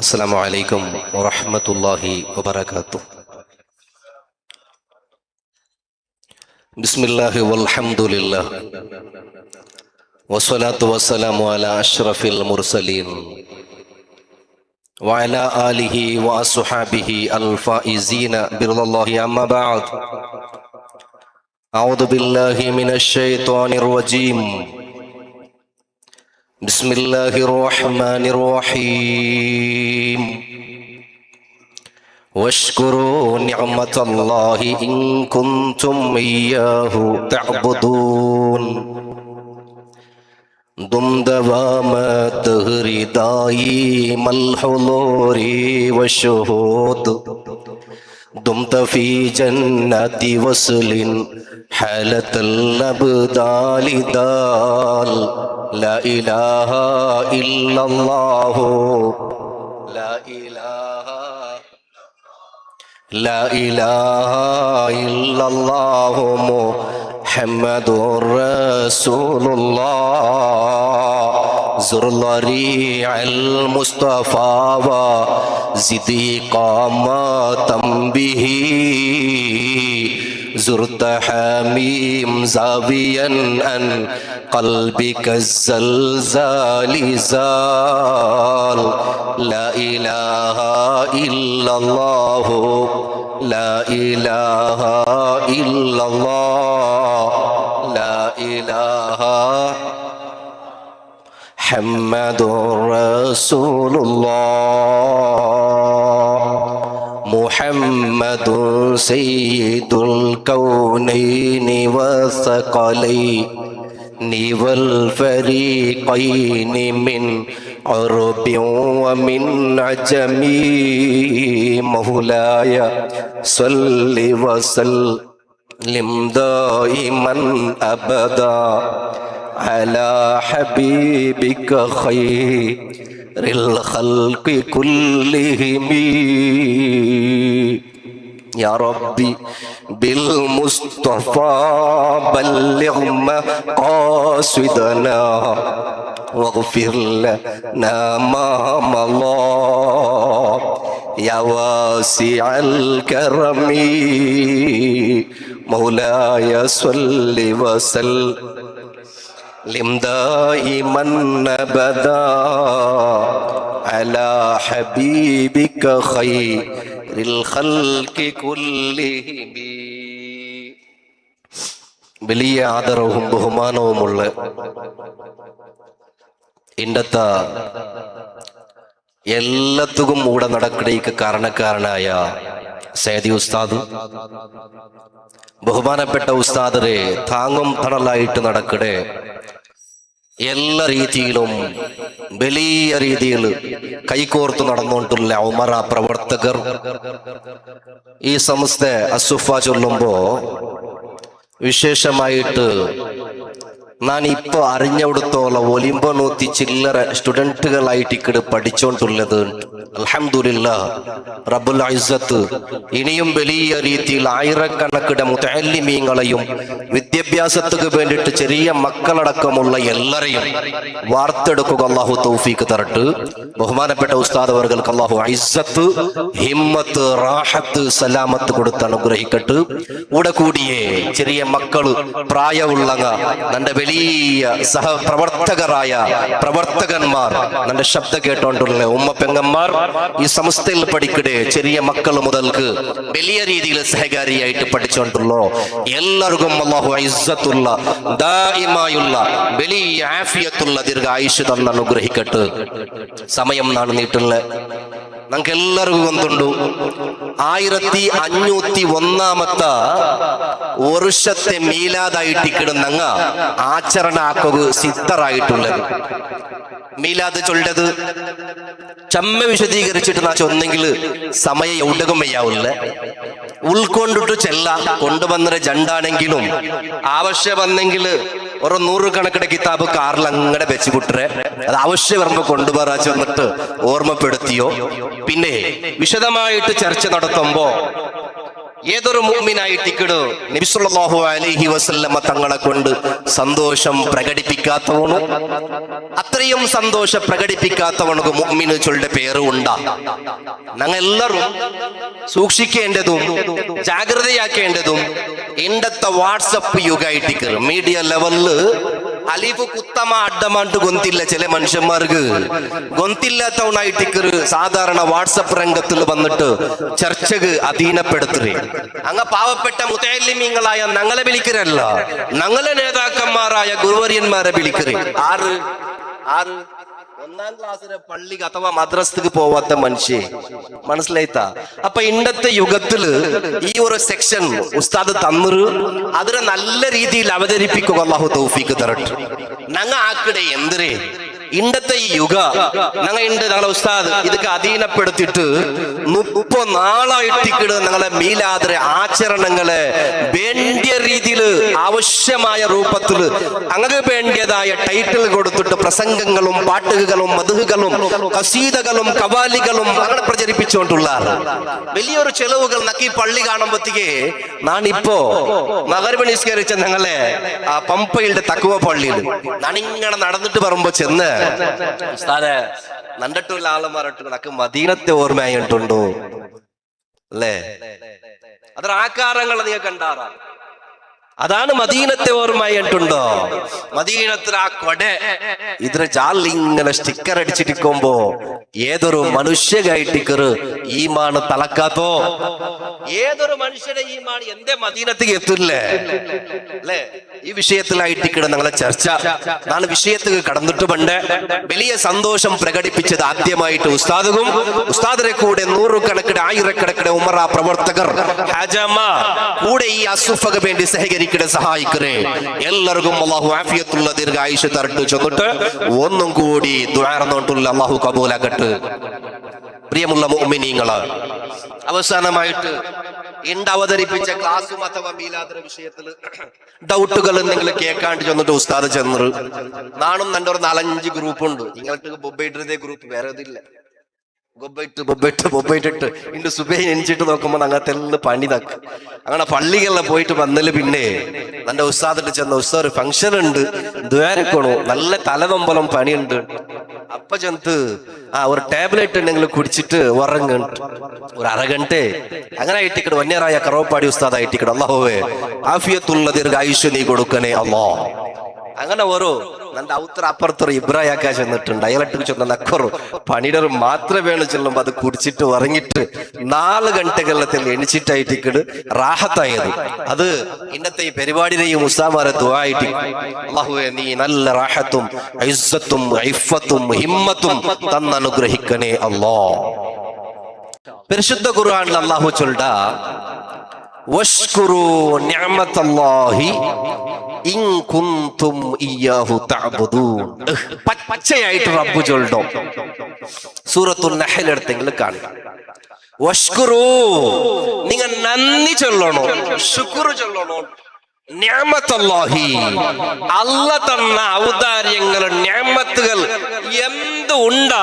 അസ്സലാമു അലൈക്കും വറഹ്മത്തുള്ളാഹി വബറകാതുഹു. ബിസ്മില്ലാഹി വൽഹംദുലില്ലാഹ് വസ്സലാത്തു വസ്സലാമു അലാ അഷ്റഫിൽ മുർസലീൻ വഅലാ ആലിഹി വഅസ്ഹാബിഹി അൽ ഫായിസീന ബിറളില്ലാഹി അമ്മാ ബഅദ്. അഊദു ബില്ലാഹി മിനശ് ശൈത്വാനിർ റജീം. ബിസ്മില്ലാഹിർ റഹ്മാനിർ റഹീം. വഷ്കുറൂ നിഅമതല്ലാഹി ഇൻ കുൻതും ഇയ്യാഹു തഅബുദൂൻ. ദും ദവാമ ദഹ്രി ദായിമൽ ഹുളൂരി വശുഹൂദ്. ദുംത ഫീ ജന്നതി വസ്ലിൻ ഹാലത്തൽ അബ്ദാലി ദാൽ. ലാ ഇലാഹ ഇല്ലല്ലാഹു ലാ ഇലാഹ ഇല്ലല്ലാഹു മുഹമ്മദുർ റസൂലുള്ളാഹ്. സുർലറിഅൽ മുസ്തഫാ വ സിദി ഖാമതം ബിഹി. زرت حميم زاويا عن قلبك الزلزال زال. لا إله إلا الله لا إله إلا الله لا إله محمد رسول الله. محمد سيد الكونين والثقلين والفريقين من عرب ومن عجم. مولاي صل وسلم دائما أبدا على حبيبك خير الخلق كلهم. يا ربي بالمصطفى بلغ مقاصدنا واغفر لنا ما مضى. يا واسع الكرم مولاي صل وسلم دائما أبدا على حبيبك خير الخلق كلهم. വലിയ ആദരവും ബഹുമാനവുമുള്ള ഇന്നത്തെ എല്ലാത്തും കൂടെ നടക്കടേക്ക് കാരണക്കാരനായ സയ്യിദി ഉസ്താദ്, ബഹുമാനപ്പെട്ട ഉസ്താദരെ താങ്ങും തണലായിട്ട് നടക്കടെ എല്ലാ രീതിയിലും വലിയ രീതിയിൽ കൈകോർത്ത് നടന്നുകൊണ്ടുള്ള ഉമറ പ്രവർത്തകർ ഈ സമസ്ത അസുഫ ചൊല്ലുമ്പോ വിശേഷമായിട്ട് ഞാൻ ഇപ്പൊ അറിഞ്ഞെടുത്തോളം ഒലിമ്പനൂത്തി ചില്ലറ സ്റ്റുഡന്റുകളായിട്ട് ഇക്കട് പഠിച്ചോണ്ടുള്ളത്. അൽഹംദുലില്ലാഹ് റബ്ബുൽ ഇസ്സത്ത് ഇനിയും വലിയ രീതിയിൽ ആയിരക്കണക്കിന് മുതഅല്ലിമീങ്ങളെയും വിദ്യാഭ്യാസത്തിന് വേണ്ടിയിട്ട് ചെറിയ മക്കളടക്കമുള്ള എല്ലാരെയും വാർത്തെടുക്കുക അല്ലാഹു തൗഫീഖ് തരട്ടെ. ബഹുമാനപ്പെട്ട ഉസ്താദ് അവർകൾക്ക് അല്ലാഹു ഇസ്സത്ത് ഹിമ്മത്ത് റാഹത്ത് സലാമത്ത് കൊടുത്ത് അനുഗ്രഹിക്കട്ടെ. കൂടെ കൂടിയേ ചെറിയ മക്കള് പ്രായമുള്ള നന്റെ വലിയ സഹപ്രവർത്തകരായ പ്രവർത്തകന്മാർ, നന്റെ ശബ്ദം കേട്ടോണ്ടുള്ള ഉമ്മ പെങ്ങന്മാർ ഈ സംസ്ഥയിൽ പഠിക്കടെ ചെറിയ മക്കൾ മുതൽക്ക് വലിയ രീതിയിൽ സഹകാരിയായിട്ട് പഠിച്ചോണ്ടുള്ളോ എല്ലാവർക്കും അല്ലാഹു ഇസ്സത്തുള്ള ദായിമായുള്ള വലിയ ആഫിയത്തുള്ള ദീർഘായുഷ്യ തന്ന് അനുഗ്രഹിക്കട്ടെ. സമയം നാണ് നീട്ടുള്ള നമുക്ക് എല്ലാവർക്കും ഒന്നുണ്ടു 1501 വർഷത്തെ മീലാദായിട്ട് കിടന്നങ്ങ ആചരണ ആക്കുക സിദ്ധറായിട്ടുള്ളത്. മീലാദ് ചൊല്ലത് ചമ്മ വിശദീകരിച്ചിട്ട് നാ ചൊന്നെങ്കിൽ സമയം എവിടകം വയ്യാവില്ല. ഉൾക്കൊണ്ടിട്ട് ചെല്ല കൊണ്ടുവന്നൊരു ജണ്ടാണെങ്കിലും ആവശ്യം വന്നെങ്കിൽ ഒരു 100 കണക്കിന് കിതാബ് കാറിൽ അങ്ങനെ വെച്ച് വിട്ടേ അത് ആവശ്യം വരുമ്പോ കൊണ്ടുവരാച്ച് വന്നിട്ട് ഓർമ്മപ്പെടുത്തിയോ. പിന്നെ വിശദമായിട്ട് ചർച്ച നടത്തുമ്പോ ഏതൊരു മുഅ്മിനായിട്ടിക്കട് നബി സല്ലല്ലാഹു അലൈഹി വസല്ലമ തങ്ങളെ കൊണ്ട് സന്തോഷം പ്രകടിപ്പിക്കാത്തവണു അത്രയും സന്തോഷം പ്രകടിപ്പിക്കാത്തവണക്ക് മുഅ്മിന് ചൊല്ലുടെ പേര് ഉണ്ടാ. ഞങ്ങൾ എല്ലാവരും സൂക്ഷിക്കേണ്ടതും ജാഗ്രതയാക്കേണ്ടതും ഇണ്ടത്തെ വാട്സപ്പ് യുഗായിട്ടിക്കർ മീഡിയ ലെവലില് അലിഫ് കുത്തമ അഡ്ഡമാണ്ട് ഗൊന്തില്ല ചില മനുഷ്യന്മാർക്ക് ഗൊന്തില്ലാത്തവണായിട്ടിക്കർ സാധാരണ വാട്സപ്പ് രംഗത്തിൽ വന്നിട്ട് ചർച്ചക്ക് അധീനപ്പെടുത്തേ. അങ്ങ് പാവപ്പെട്ട മുതഅല്ലിമീങ്ങളായ ഞങ്ങളെ വിളിക്കരല്ല, ഞങ്ങളെ നേതാക്കന്മാരായ ഗുരുവര്യന്മാരെ വിളിക്കരേ. ആറ് ആറ് ഒന്നാം ക്ലാസ്സിലെ പള്ളി അഥവാ മദ്രസക്ക് പോവാത്ത മനുഷ്യ മനസ്സിലായിത്താ. അപ്പൊ ഇന്നത്തെ യുഗത്തില് ഈ ഒരു സെക്ഷൻ ഉസ്താദ് തന്നൊരു അതിനെ നല്ല രീതിയിൽ അവതരിപ്പിക്കുക അല്ലാഹു തൗഫീഖ് തരട്ടെ. ഞങ്ങ ആക്കടെ എന്തിരേ ഇണ്ടത്തെ ഈ യുഗ ഞങ്ങളെ ഉസ്താദ് ഇതൊക്കെ അധീനപ്പെടുത്തിയിട്ട് 30 നാളായിട്ടിക്കട് ഞങ്ങളെ മീലാദ്രെ ആചരണങ്ങളെ വേണ്ടിയ രീതിയിൽ ആവശ്യമായ രൂപത്തിൽ അങ്ങനെ വേണ്ടിയതായ ടൈറ്റിൽ കൊടുത്തിട്ട് പ്രസംഗങ്ങളും പാട്ടുകളും മദ്ഹുകളും കസീദകളും കവാലികളും അങ്ങനെ പ്രചരിപ്പിച്ചുകൊണ്ടുള്ള വലിയൊരു ചെലവുകൾ നക്കി പള്ളി കാണുമ്പോഴത്തേക്ക് നാണിപ്പോ മഗ്‌രിബ് നിസ്കരിച്ച ഞങ്ങളെ ആ പമ്പയുടെ തക്കുവ പള്ളിയിൽ നാണിങ്ങനെ നടന്നിട്ട് വരുമ്പോ ചെന്ന് ഉസ്താദേ നണ്ടിട്ടുള്ള ആളന്മാരിട്ട് നക്ക് മദീനത്തെ ഓർമ്മയായിട്ടുണ്ടോ അല്ലേ? അതൊരു ആകാരങ്ങൾ നീ കണ്ടാറാ. അതാണ് മദീനത്തെ ഓർമ്മയായിട്ടുണ്ടോ? മദീനത്തിൽ ആ കൊട ഇതിന് ജാലിങ്ങനെ സ്റ്റിക്കർ അടിച്ചിരിക്കുമ്പോ ഏതൊരു മനുഷ്യകായിട്ടിക്കറ് ഈമാണ് തലക്കാത്തോ? ഏതൊരു മനുഷ്യന്റെ ഈമാണ് എന്റെ മദീനത്തിൽ എത്തില്ലേ അല്ലേ? ഈ വിഷയത്തിലായിട്ടിക്കട് ഞങ്ങളെ ചർച്ച. നാളെ വിഷയത്തിൽ കടന്നിട്ട് പണ്ട് വലിയ സന്തോഷം പ്രകടിപ്പിച്ചത് ആദ്യമായിട്ട് ഉസ്താദും ഉസ്താദിനെ കൂടെ 100 കണക്കിന് 1000 കണക്കിന് ഉമറ പ്രവർത്തകർ ഹാജമാർ കൂടെ ഈ അസുഫക വേണ്ടി സഹകരിക്കടെ സഹായിക്കറേ. എല്ലാവർക്കും അല്ലാഹു ആഫിയത്തുള്ള ദീർഘായുഷ്യ തരട്ടെ ചൊന്നിട്ട് ഒന്നും കൂടി ദുആർന്നോണ്ടുള്ള അല്ലാഹു കബൂലാക്കട്ടെ. പ്രിയമുള്ള മുഅ്മിനീങ്ങളെ, അവസാനമായിട്ട് ഇണ്ട് അവതരിപ്പിച്ച ക്ലാസ്സും അഥവാ മീലാദിന്റെ വിഷയത്തിൽ ഡൗട്ടുകൾ എന്തെങ്കിലും കേൾക്കാണ്ട് ചെന്നിട്ട് ഉസ്താദ് ചെന്നറ് നാണും എൻ്റെ ഒരു 4-5 ഗ്രൂപ്പ് ഉണ്ട്. നിങ്ങൾക്ക് ബൊബൈറ്റേ ഗ്രൂപ്പ് വേറെ ഇതില്ല. ബൊബൈറ്റിട്ട് ഇണ്ട് സുബൈ എണിച്ചിട്ട് നോക്കുമ്പോ അങ്ങനത്തെ എല്ലാം പണി തക്ക് അങ്ങനെ പള്ളികളിലെ പോയിട്ട് വന്നല് പിന്നെ എന്റെ ഉസ്താദിട്ട് ചെന്ന ഉസ്താദ് ഒരു ഫംഗ്ഷൻ ഉണ്ട് ദ്വാരക്കണു നല്ല തലനൊമ്പലം പണിയുണ്ട്. അപ്പ ചെന്ന് ഒരു ടാബ്ലറ്റ് ഉണ്ടെങ്കിൽ കുടിച്ചിട്ട് ഉറങ്ങുണ്ട് ഒരു അരഗണ്ടെ അങ്ങനെ ആയിട്ടിക്കട് വന്യറായ കറവപ്പാടി ഉസ്താദ് ആയിട്ടിക്കട് അല്ലാഹുവേ ആഫിയത്തുള്ള ദീർഘായുഷ്യം നീ കൊടുക്കണേ അല്ലാ. അങ്ങനെ ഓരോ നന്റെ ഔത്ര അപ്പുറത്തൊരു ഇബ്രാഹിക്ക ചെന്നിട്ടുണ്ട്. അയാളിട്ട് ചെന്ന നക്കറു പണിയുടെ മാത്രമേ വേണം ചെല്ലുമ്പോ അത് കുടിച്ചിട്ട് ഉറങ്ങിട്ട് 4 ഗണ്ടകളിലത്തിൽ എണിച്ചിട്ടായിട്ടിക്കട് റാഹത്തായത്. അത് ഇന്നത്തെ ഈ പരിപാടിയിലെയും ഉസ്താമാരെ ദുആയിട്ട് അല്ലാഹുവേ നീ നല്ല റാഹത്തും ഇസ്സത്തും ഇഫ്ഫത്തും ഹിമ്മത്തും തന്നനുഗ്രഹിക്കണേ അല്ലാ. പരിശുദ്ധ ഖുർആനിൽ അല്ലാഹു ചൊല്ലുടാ വഷ്കുറു നിഅമത്തല്ലാഹി ഇൻ കുൻതും ഇയ്യാഹു തഅബുദൂൻ. പച്ചയായിട്ട് റബ്ബ് ചൊല്ലുടോ. സൂറത്തുൽ നഹ്ൽ എടുത്തെങ്കിൽ കാണുക. വഷ്കുറു നിങ്ങൾ നന്ദി ചൊല്ലണോ, ശുക്ർ ചൊല്ലണോ. നിഅമത്തല്ലാഹി അല്ല തന്ന ഔദാര്യങ്ങൾ നിഅമത്തുകൾ എന്ത് ഉണ്ടാ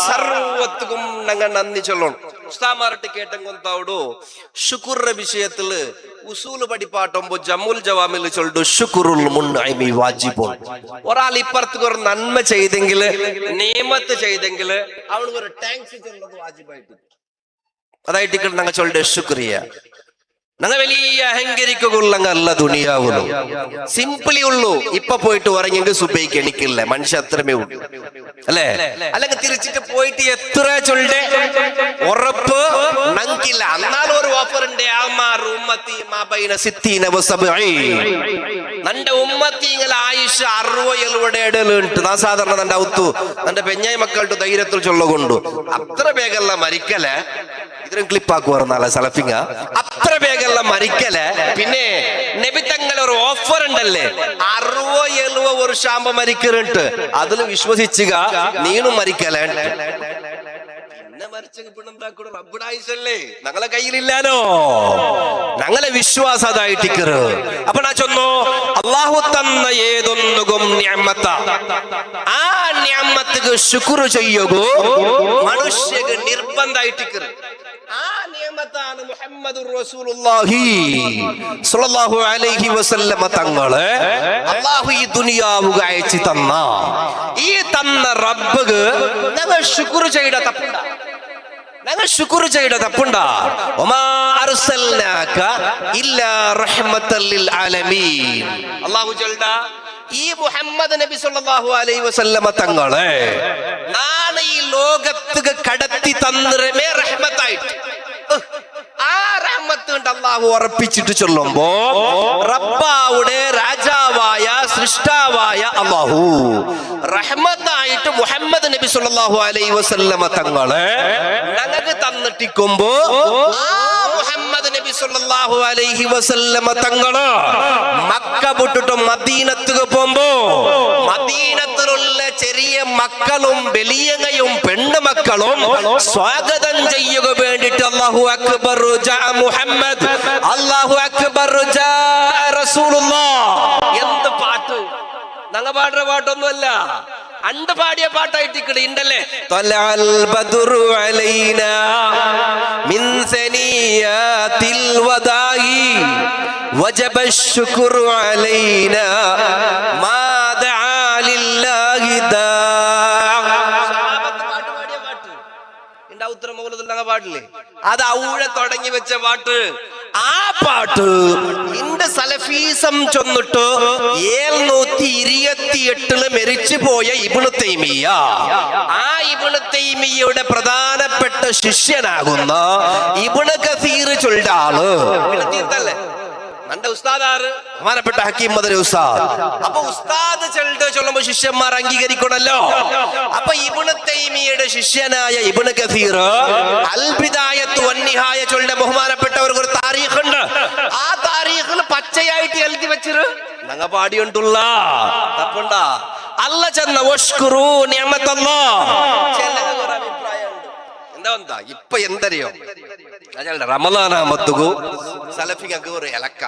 സർവ്വത്തുക്കും ഞങ്ങൾ നന്ദി ചൊല്ലണം. ഉസ്താമാർട്ട് കേട്ടെങ്കൊന്താവടു ശുക്രുടെ വിഷയത്തില് ഉസൂല് പഠിപ്പാട്ടുമ്പോ ജമ്മുൽ ജവാമിൽ ചൊല്ലു ശുക്റുൽ മുൻഇമി വാജിബുൻ. ഒരാൾ ഇപ്പുറത്തേക്ക് ഒരു നന്മ ചെയ്തെങ്കില് നിയമത്ത് ചെയ്തെങ്കില് അവൾക്ക് ഒരു ടാങ്ക്സ് ചൊല്ലുന്നത് വാജിബായിട്ട് അതായിട്ട് ഞങ്ങൾ ചൊല്ലുടെ ശുക്രിയ. ഞങ്ങൾ വലിയ അഹങ്കരിക്കുള്ള ദുനിയാവുള്ളൂ, സിംപിളി ഉള്ളൂ. ഇപ്പൊ പോയിട്ട് ഉറങ്ങിയെങ്കിൽ സുബൈക്ക് എണിക്കില്ല മനുഷ്യ അത്രമേ ഉള്ളൂ അല്ലേ? അല്ലെങ്കിൽ തിരിച്ചിട്ട് പോയിട്ട് എത്ര ചൊല്ലെ ഉറപ്പ് ഞങ്ങൾക്കില്ല. എന്നാലും ഒരു ഓഫർ ഉണ്ട്. നന്റെ ഉമ്മത്തിങ്ങൾ ആയുഷ് 60-70 ഇടലുണ്ട്. നാ സാധാരണ നന്റെ ഔത്തു നന്റെ പെഞ്ഞായി മക്കളുടെ ധൈര്യത്തിൽ ചൊല്ലുകൊണ്ടു അത്ര വേഗമല്ല മരിക്കല്. ഇതിനും ക്ലിപ്പാക്കുവാറുന്നാല സലഫിങ്ങ അത്ര വേഗമല്ല മരിക്കല്. പിന്നെ നബിതങ്ങൾ ഒരു ഓഫർ ഉണ്ടല്ലേ 60-70 വർഷാകുമ്പോ മരിക്കലുണ്ട്. അതിൽ വിശ്വസിച്ചുക നീനും മരിക്കലേ. ഞങ്ങളെ കയ്യിലില്ലാനോ, ഞങ്ങളെ വിശ്വാസം അതായിട്ടിക്കറ്. അപ്പൊ ഞാൻ ചൊന്നു അള്ളാഹു തന്ന ഏതൊന്നുകും നിഅമത്ത ആ നിഅമത്തുക്ക് ശുക്ർ ചെയ്യുക മനുഷ്യക്ക് നിർബന്ധമായിട്ടിക്കറ്. ആ നിയമത്താണ് മുഹമ്മദുർ റസൂലുള്ളാഹി സ്വല്ലല്ലാഹു അലൈഹി വസല്ലമ തങ്ങളെ അല്ലാഹു ഈ ദുനിയാവുക അയച്ചു തന്ന ഈ തന്ന റബ്ബ് ഞങ്ങൾ ശുക്ർ ചെയ്ത തപ്പുണ്ടാ ഞങ്ങൾ ശുക്ർ ചെയ്ത തപ്പുണ്ടാ വമാ അർസൽനാക ഇല്ലാ റഹ്മത്തൽ ലിൽ ആലമീൻ അല്ലാഹു ജൽദ ഈ മുഹമ്മദ് നബി സല്ലല്ലാഹു അലൈഹി വസല്ലമ തങ്ങളെ നാളെ ഈ ലോകത്ത് കടത്തി തന്നിരമേ റഹ്മത്തായിട്ട് ആ റഹ്മത്ത് കൊണ്ട് അല്ലാഹു ഉറപ്പിച്ചിട്ട് ചൊല്ലുമ്പോ റബ്ബാവുടെ രാജാവായ സൃഷ്ടാവായ അല്ലാഹു റഹ്മത്തായിട്ട് മുഹമ്മദ് നബി സല്ലല്ലാഹു അലൈഹി വസല്ലമ തങ്ങളെ ഞങ്ങൾക്ക് തന്നിട്ടിക്കുമ്പോ ആ മുഹമ്മദ് നബി സല്ലല്ലാഹു അലൈഹി വസല്ലമ തങ്ങള് മക്ക വിട്ടിട്ട് മദീനത്തുക്ക് പോകുമ്പോ മദീനത്തിലുള്ള ചെറിയ മക്കളും വലിയങ്ങയും പെണ്ണുമക്കളും സ്വാഗതം ചെയ്യുക വേണ്ടിട്ട് അല്ലാഹു അക്ബർ ജാ മുഹമ്മദ് അല്ലാഹു അക്ബർ ജാ റസൂലുള്ളാഹ് എന്ത് പാട്ട് ഞങ്ങൾ പാടുന്ന പാട്ടൊന്നുമല്ല അണ്ട് പാടിയ പാട്ടായിട്ട് ഉണ്ടല്ലേ ത്വലഅൽ ബദ്റു അലൈനാ മിൻ സനിയാതിൽ വദാഇ വജബ ശുക്റു അലൈനാ മാ ദആ ലില്ലാഹി ദാ പാട്ട് പാടിയ പാട്ട് ഇണ്ട ഉത്തര മൗലദുൽ പാടില്ലേ അത് ഔഴ തുടങ്ങി വെച്ച പാട്ട് ആ പാട്ട് ഇന്റെ സലഫീസം ചൊന്നിട്ട് 728 മരിച്ചു പോയ ഇബ്നു തൈമിയ്യ ആ ഇബ്നു തൈമിയ്യയുടെ പ്രധാനപ്പെട്ട ശിഷ്യനാകുന്ന ഇബ്നു കസീർ ചൊല്ലിയ ആള് തീർത്തല്ലേ എന്റെ ഉസ്താദാറ് ബഹുമാനപ്പെട്ട ഹക്കീം മദനി ഉസ്താദ്. അപ്പൊ ഉസ്താദ് ചൊല്ലുമ്പോ ശിഷ്യന്മാർ അംഗീകരിക്കണല്ലോ. അപ്പൊ ഇബ്നു തൈമിയ്യയുടെ ശിഷ്യനായ ഇബ്നു കസീർ അൽ ബിദായത്തു വന്നിഹായ ചൊല്ലുന്ന ബഹുമാനപ്പെട്ടവർക്ക് ഒരു താരീഖ് ഉണ്ട്. ആ താരീഖിൽ പച്ചയായിട്ട് എഴുതി വെച്ചിട്ട് ഞങ്ങ പാടിയുണ്ടുള്ള തപ്പുണ്ട അല്ല ചെന്ന വഷ്കുറു നിഅമത്തല്ലാഹ് എന്താ ഇപ്പൊ എന്തറിയോ റമളാനാമത്തുകു സലഫിക്ക് ഒരു ഇലക്ക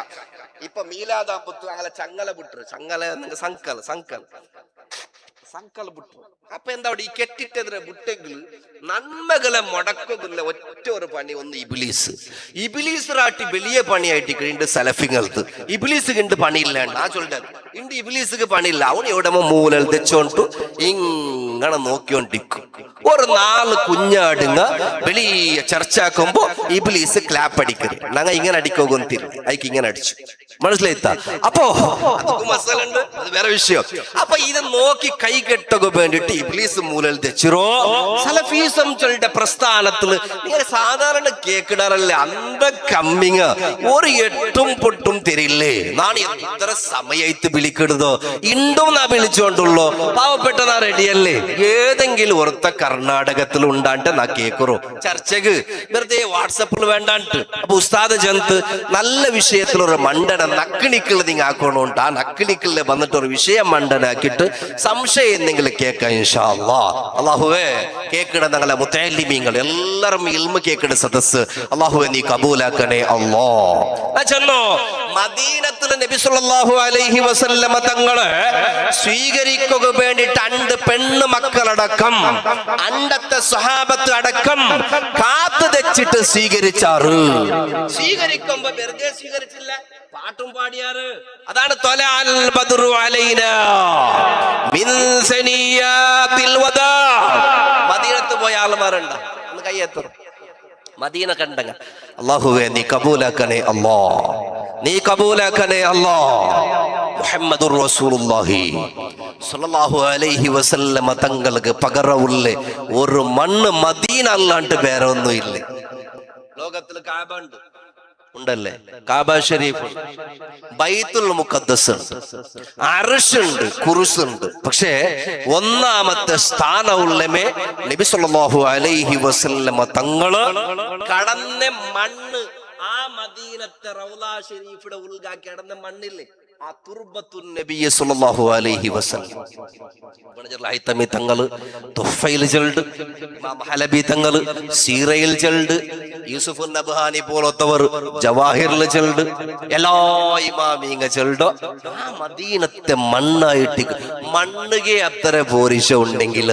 ഇപ്പൊ മീലാദാമ്പത്തു അങ്ങനെ ചങ്ങല വിട്ടു സംക്കല വിട്ടു അപ്പൊ എന്താ ഈ കെട്ടിട്ടെതിരെ വിട്ടെങ്കിൽ നന്മകളെ മുടക്കുന്നില്ല ഒറ്റ ഒരു പണി ഒന്ന് ഇബിലീസ് റാട്ടി വലിയ പണിയായിട്ട് ഇണ്ട് സലഫിങ്ങൾക്ക് ഇബിലീസ് കണ്ട് പണിയില്ലാണ്ട് ആ ചൊല്ലിട്ട് ഇണ്ട് ഇബിലീസ് പണിയില്ല അവൻ എവിടെ മൂലൽ തെച്ചോണ്ടു ഇങ്ങനെ നോക്കിക്കൊണ്ടിരിക്കും. ഒരു 4 കുഞ്ഞാടുങ്ങ വലിയ ചർച്ചാക്കുമ്പോ ഇബിലീസ് ക്ലാപ്പ് അടിക്കരുത് ഞങ്ങൾ ഇങ്ങനെ അടിക്കോന്ന് തിരിഞ്ഞു അയക്ക് ഇങ്ങനെ അടിച്ചു മനസ്സിലായിത്താ. അപ്പോ മസലുണ്ട് അത് വേറെ വിഷയം. അപ്പൊ ഇത് നോക്കി കൈ കെട്ടുക വേണ്ടിട്ട് ഇബ്ലീസ് മൂലൽ തെച്ചിറോ സലഫീസം ചൊല്ലിന്റെ പ്രസ്ഥാനത്തില് ഇങ്ങനെ സാധാരണ കേക്കിടാറല്ലേ അന്ത കമ്മിങ് ഒരു 8 പൊട്ടും തരില്ലേ നാണ് എത്ര സമയത്ത് വിളിക്കിടുതോ ഇണ്ടും നാ വിളിച്ചോണ്ടുള്ളോ പാവപ്പെട്ട നാ റെഡിയല്ലേ ഏതെങ്കിലും ഒരുത്ത കർണാടകത്തിൽ ഉണ്ടാണ്ട് നാ കേക്കുറോ ചർച്ചക്ക് വെറുതെ വാട്സപ്പിൽ വേണ്ടാണ്ട്. അപ്പൊ ഉസ്താദ് ജന്ത് നല്ല വിഷയത്തിലൊരു മണ്ടന നക്കിണിക്കുള്ള നിങ്ങൾ ആക്കണോണ്ട് ആ നക്കിണിക്കുള്ള വന്നിട്ട് ഒരു വിഷയം മണ്ടനാക്കിയിട്ട് സംശയം എന്തെങ്കിലും കേൾക്കാം ഇൻഷാ അല്ലാഹ്. അല്ലാഹുവേ കേക്കിട ഞങ്ങളെ മുത്തഅല്ലിമീങ്ങൾ എല്ലാവരും ഇൽമ കേക്കിട സദസ്സ് അല്ലാഹുവേ നീ കബൂലാക്കണേ അല്ലാഹ്. ചെന്നോ മദീനത്തിലെ നബി സല്ലല്ലാഹു അലൈഹി വസല്ലമ തങ്ങളെ സ്വീകരിക്കുക വേണ്ടിട്ട് 2 പെണ്ണ് മക്കളടക്കം അണ്ടത്തെ സ്വഹാബത്ത് അടക്കം കാത്തു തെച്ചിട്ട് സ്വീകരിക്കുമ്പോ വെറുതെ സ്വീകരിച്ചില്ല പാട്ടും പാടിയാറ്. അതാണ് ത്വലഅൽ ബദ്റു അലൈനാ മിൻ സനിയാതിൽ വദാ. മദീനത്ത് പോയ ആൾമാരുണ്ട ഒന്ന് കയ്യെത്തും മദീന കണ്ടങ്ങ അല്ലാഹുവേ നീ കബൂലാക്കണേ അല്ലാഹ് നീ കബൂലാക്കണേ അല്ലാഹ്. മുഹമ്മദുർ റസൂലുള്ളാഹി സ്വല്ലല്ലാഹു അലൈഹി വസല്ലമ തങ്ങൾക്ക് പകരമുള്ള ഒരു മണ്ണ് മദീന അല്ലാണ്ട് വേറെ ഒന്നും ഇല്ല ലോകത്തിൽ. കാബ ഉണ്ട് ഉണ്ടല്ലേ, കാബ ഷരീഫ്, ബൈത്തുൽ മുഖദ്ദസ്, അർശ് ഉണ്ട്, കുർസി ഉണ്ട്. പക്ഷേ ഒന്നാമത്തെ സ്ഥാനമുള്ളമേ നബി സല്ലല്ലാഹു അലൈഹി വസല്ലമ തങ്ങള് കടന്ന മണ്ണ് ആ മദീനത്തെ റൗള ഷരീഫിയുടെ ഉൾഗാ കിടന്ന മണ്ണില്ലേ ആ തുർബത്തുൻ നബി സല്ലല്ലാഹു അലൈഹി വസല്ലം ഹൈതമി തങ്ങള് തുഫൈൽ ജൽഡ്, ഇമാം ഹലബി തങ്ങള് സീറയിൽ ജൽഡ്, യൂസുഫ് നബ്ഹാനി പോലത്തവർ ജവാഹിറിൽ ജൽഡ്, എല്ലാ ഇമാമിങ്ങ ജൽഡ് ആ മദീനത്തെ മണ്ണായിട്ട് മണ്ണുകെ അത്ര പോരിശ ഉണ്ടെങ്കിൽ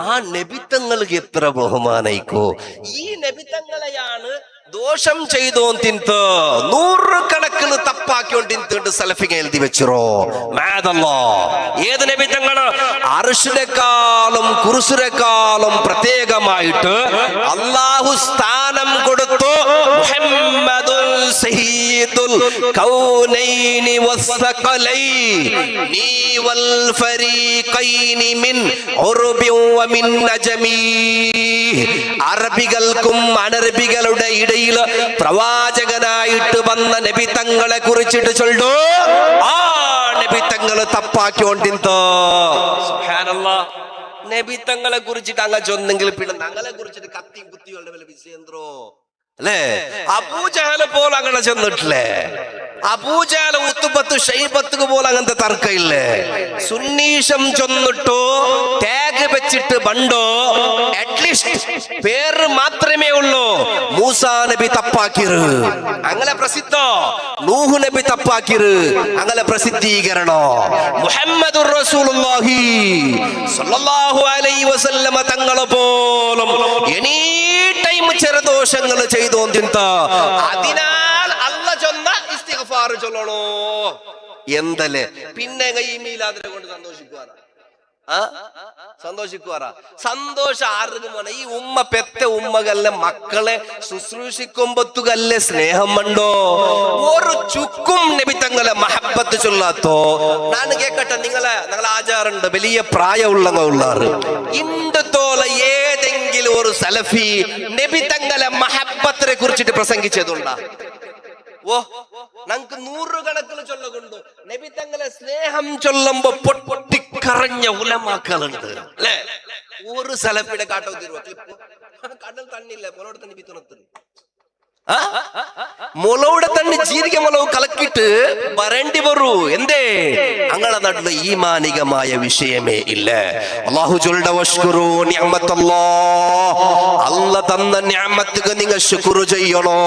ആ നബിത്തങ്ങൾക്ക് എത്ര ബഹുമാനയിക്കോ. ഈ നബിത്തങ്ങളെ അങ്ങനെയാണ് ദോഷം ചെയ്തോന്തിന്ത് നൂറുകണക്കിന് തപ്പാക്കിയോണ്ടിന്തുണ്ട് സലഫിക എഴുതി വെച്ചിരോ മാദല്ലാ. ഏത് നബി തങ്ങള് അർശിനെക്കാളും കുർസിനെക്കാളും പ്രത്യേകമായിട്ട് അല്ലാഹു സ്ഥാനം കൊടുത്തു. മുഹമ്മദുൽ സയ്യിദുൽ കൗനൈനി വസ്സഖലൈനി വൽ ഫരീഖൈനി മിൻ ഉർബി വമിൻ നജമി. അറബികൾക്കും അനറബികളുടെ ഇടയിൽ പ്രവാചകനായിട്ട് വന്ന നബി തങ്ങളെ കുറിച്ചിട്ട് ചൊല്ലു. ആ നബി തങ്ങള് തപ്പാക്കിയോണ്ടിന്തോ സുബ്ഹാനല്ലാഹ്. നബി തങ്ങളെ കുറിച്ചിട്ട് അങ്ങ ചൊന്നെങ്കിൽ പിന്നെ ഞങ്ങളെ കുറിച്ചിട്ട് കത്തിയും കുത്തിയുള്ള വല്ല വിഷയന്ത്രോ അല്ലേ? അബൂജഹലെ പോലെ അങ്ങനെ ചെന്നിട്ടില്ലേ? അബൂജഹൽ ഉത്തുബത്ത് ഷൈബത്ത് പോലെ അങ്ങനത്തെ തർക്കമില്ലേ? സുന്നീഷം ചൊന്നിട്ടോ ടാഗ് വെച്ചിട്ട് ബണ്ടോ അറ്റ്ലീസ്റ്റ് പേര് മാത്രമേ ഉള്ളൂ. മൂസാ നബി തപ്പാക്കിറ് അങ്ങനെ പ്രസിദ്ധോ, നൂഹ് നബി തപ്പാക്കിറ് അങ്ങനെ പ്രസിദ്ധീകരണോ. മുഹമ്മദുർ റസൂലുള്ളാഹി സ്വല്ലല്ലാഹു അലൈഹി വസല്ലമ തങ്ങളെ പോലും എനി ടൈം ചെറുദോഷങ്ങൾ ചെയ്തോന്തിന്ത. അതിനാൽ അല്ല ചൊന്ന ഇസ്തിഗ്ഫാർ ചൊല്ലണോ എന്തല്ലേ? പിന്നെ ഈ മീലാദിനെ കൊണ്ട് സന്തോഷിക്കുവാറാ? സന്തോഷിക്കുവാറാ? സന്തോഷം ആർക്കും വേണം. ഈ ഉമ്മ പെത്ത ഉമ്മകല്ലേ മക്കളെ ശുശ്രൂഷിക്കുമ്പത്തുകല്ലേ സ്നേഹം ഉണ്ടോ? ഒരു ചുക്കും നബി തങ്ങളെ മഹബത്ത് ചൊല്ലാത്തോ? ഞാൻ കേക്കട്ടെ, നിങ്ങളെ ആചാറുണ്ട് വലിയ പ്രായമുള്ളവർ ഇണ്ടത്തോല ഏതെങ്കിലും ഒരു സലഫി നബി തങ്ങളെ മഹബത്തിനെ കുറിച്ചിട്ട് പ്രസംഗിച്ചതുണ്ടാ? ഓ, നമുക്ക് നൂറുകണക്കിന് ചൊല്ലുകൊണ്ടു നബി തങ്ങളെ സ്നേഹം ചൊല്ലുമ്പോ പൊട്ടിക്കറഞ്ഞ ഉലമാക്കളുണ്ട് അല്ലെ? ഒരു സലഫിയുടെ കാട്ടോ തരുവോ? കടൽ തണ്ണില്ല പൊലോടെ തന്നെ പിത്തുണത്തിന് മുളവിടെ തന്നെ ജീരിക മുളവ് കലക്കിട്ട് വരേണ്ടി വരൂ. എന്തേ? അങ്ങനെ നാട്ടില് ഈമാനികമായ വിഷയമേ ഇല്ല. അല്ലാഹു ജല്ല വഷ്കുറു നിഅമത്തല്ലാഹ്. അല്ലാഹ് തന്ന നിഅമത്തുക്ക് നിങ്ങൾ ശുക്ർ ചെയ്യണോ.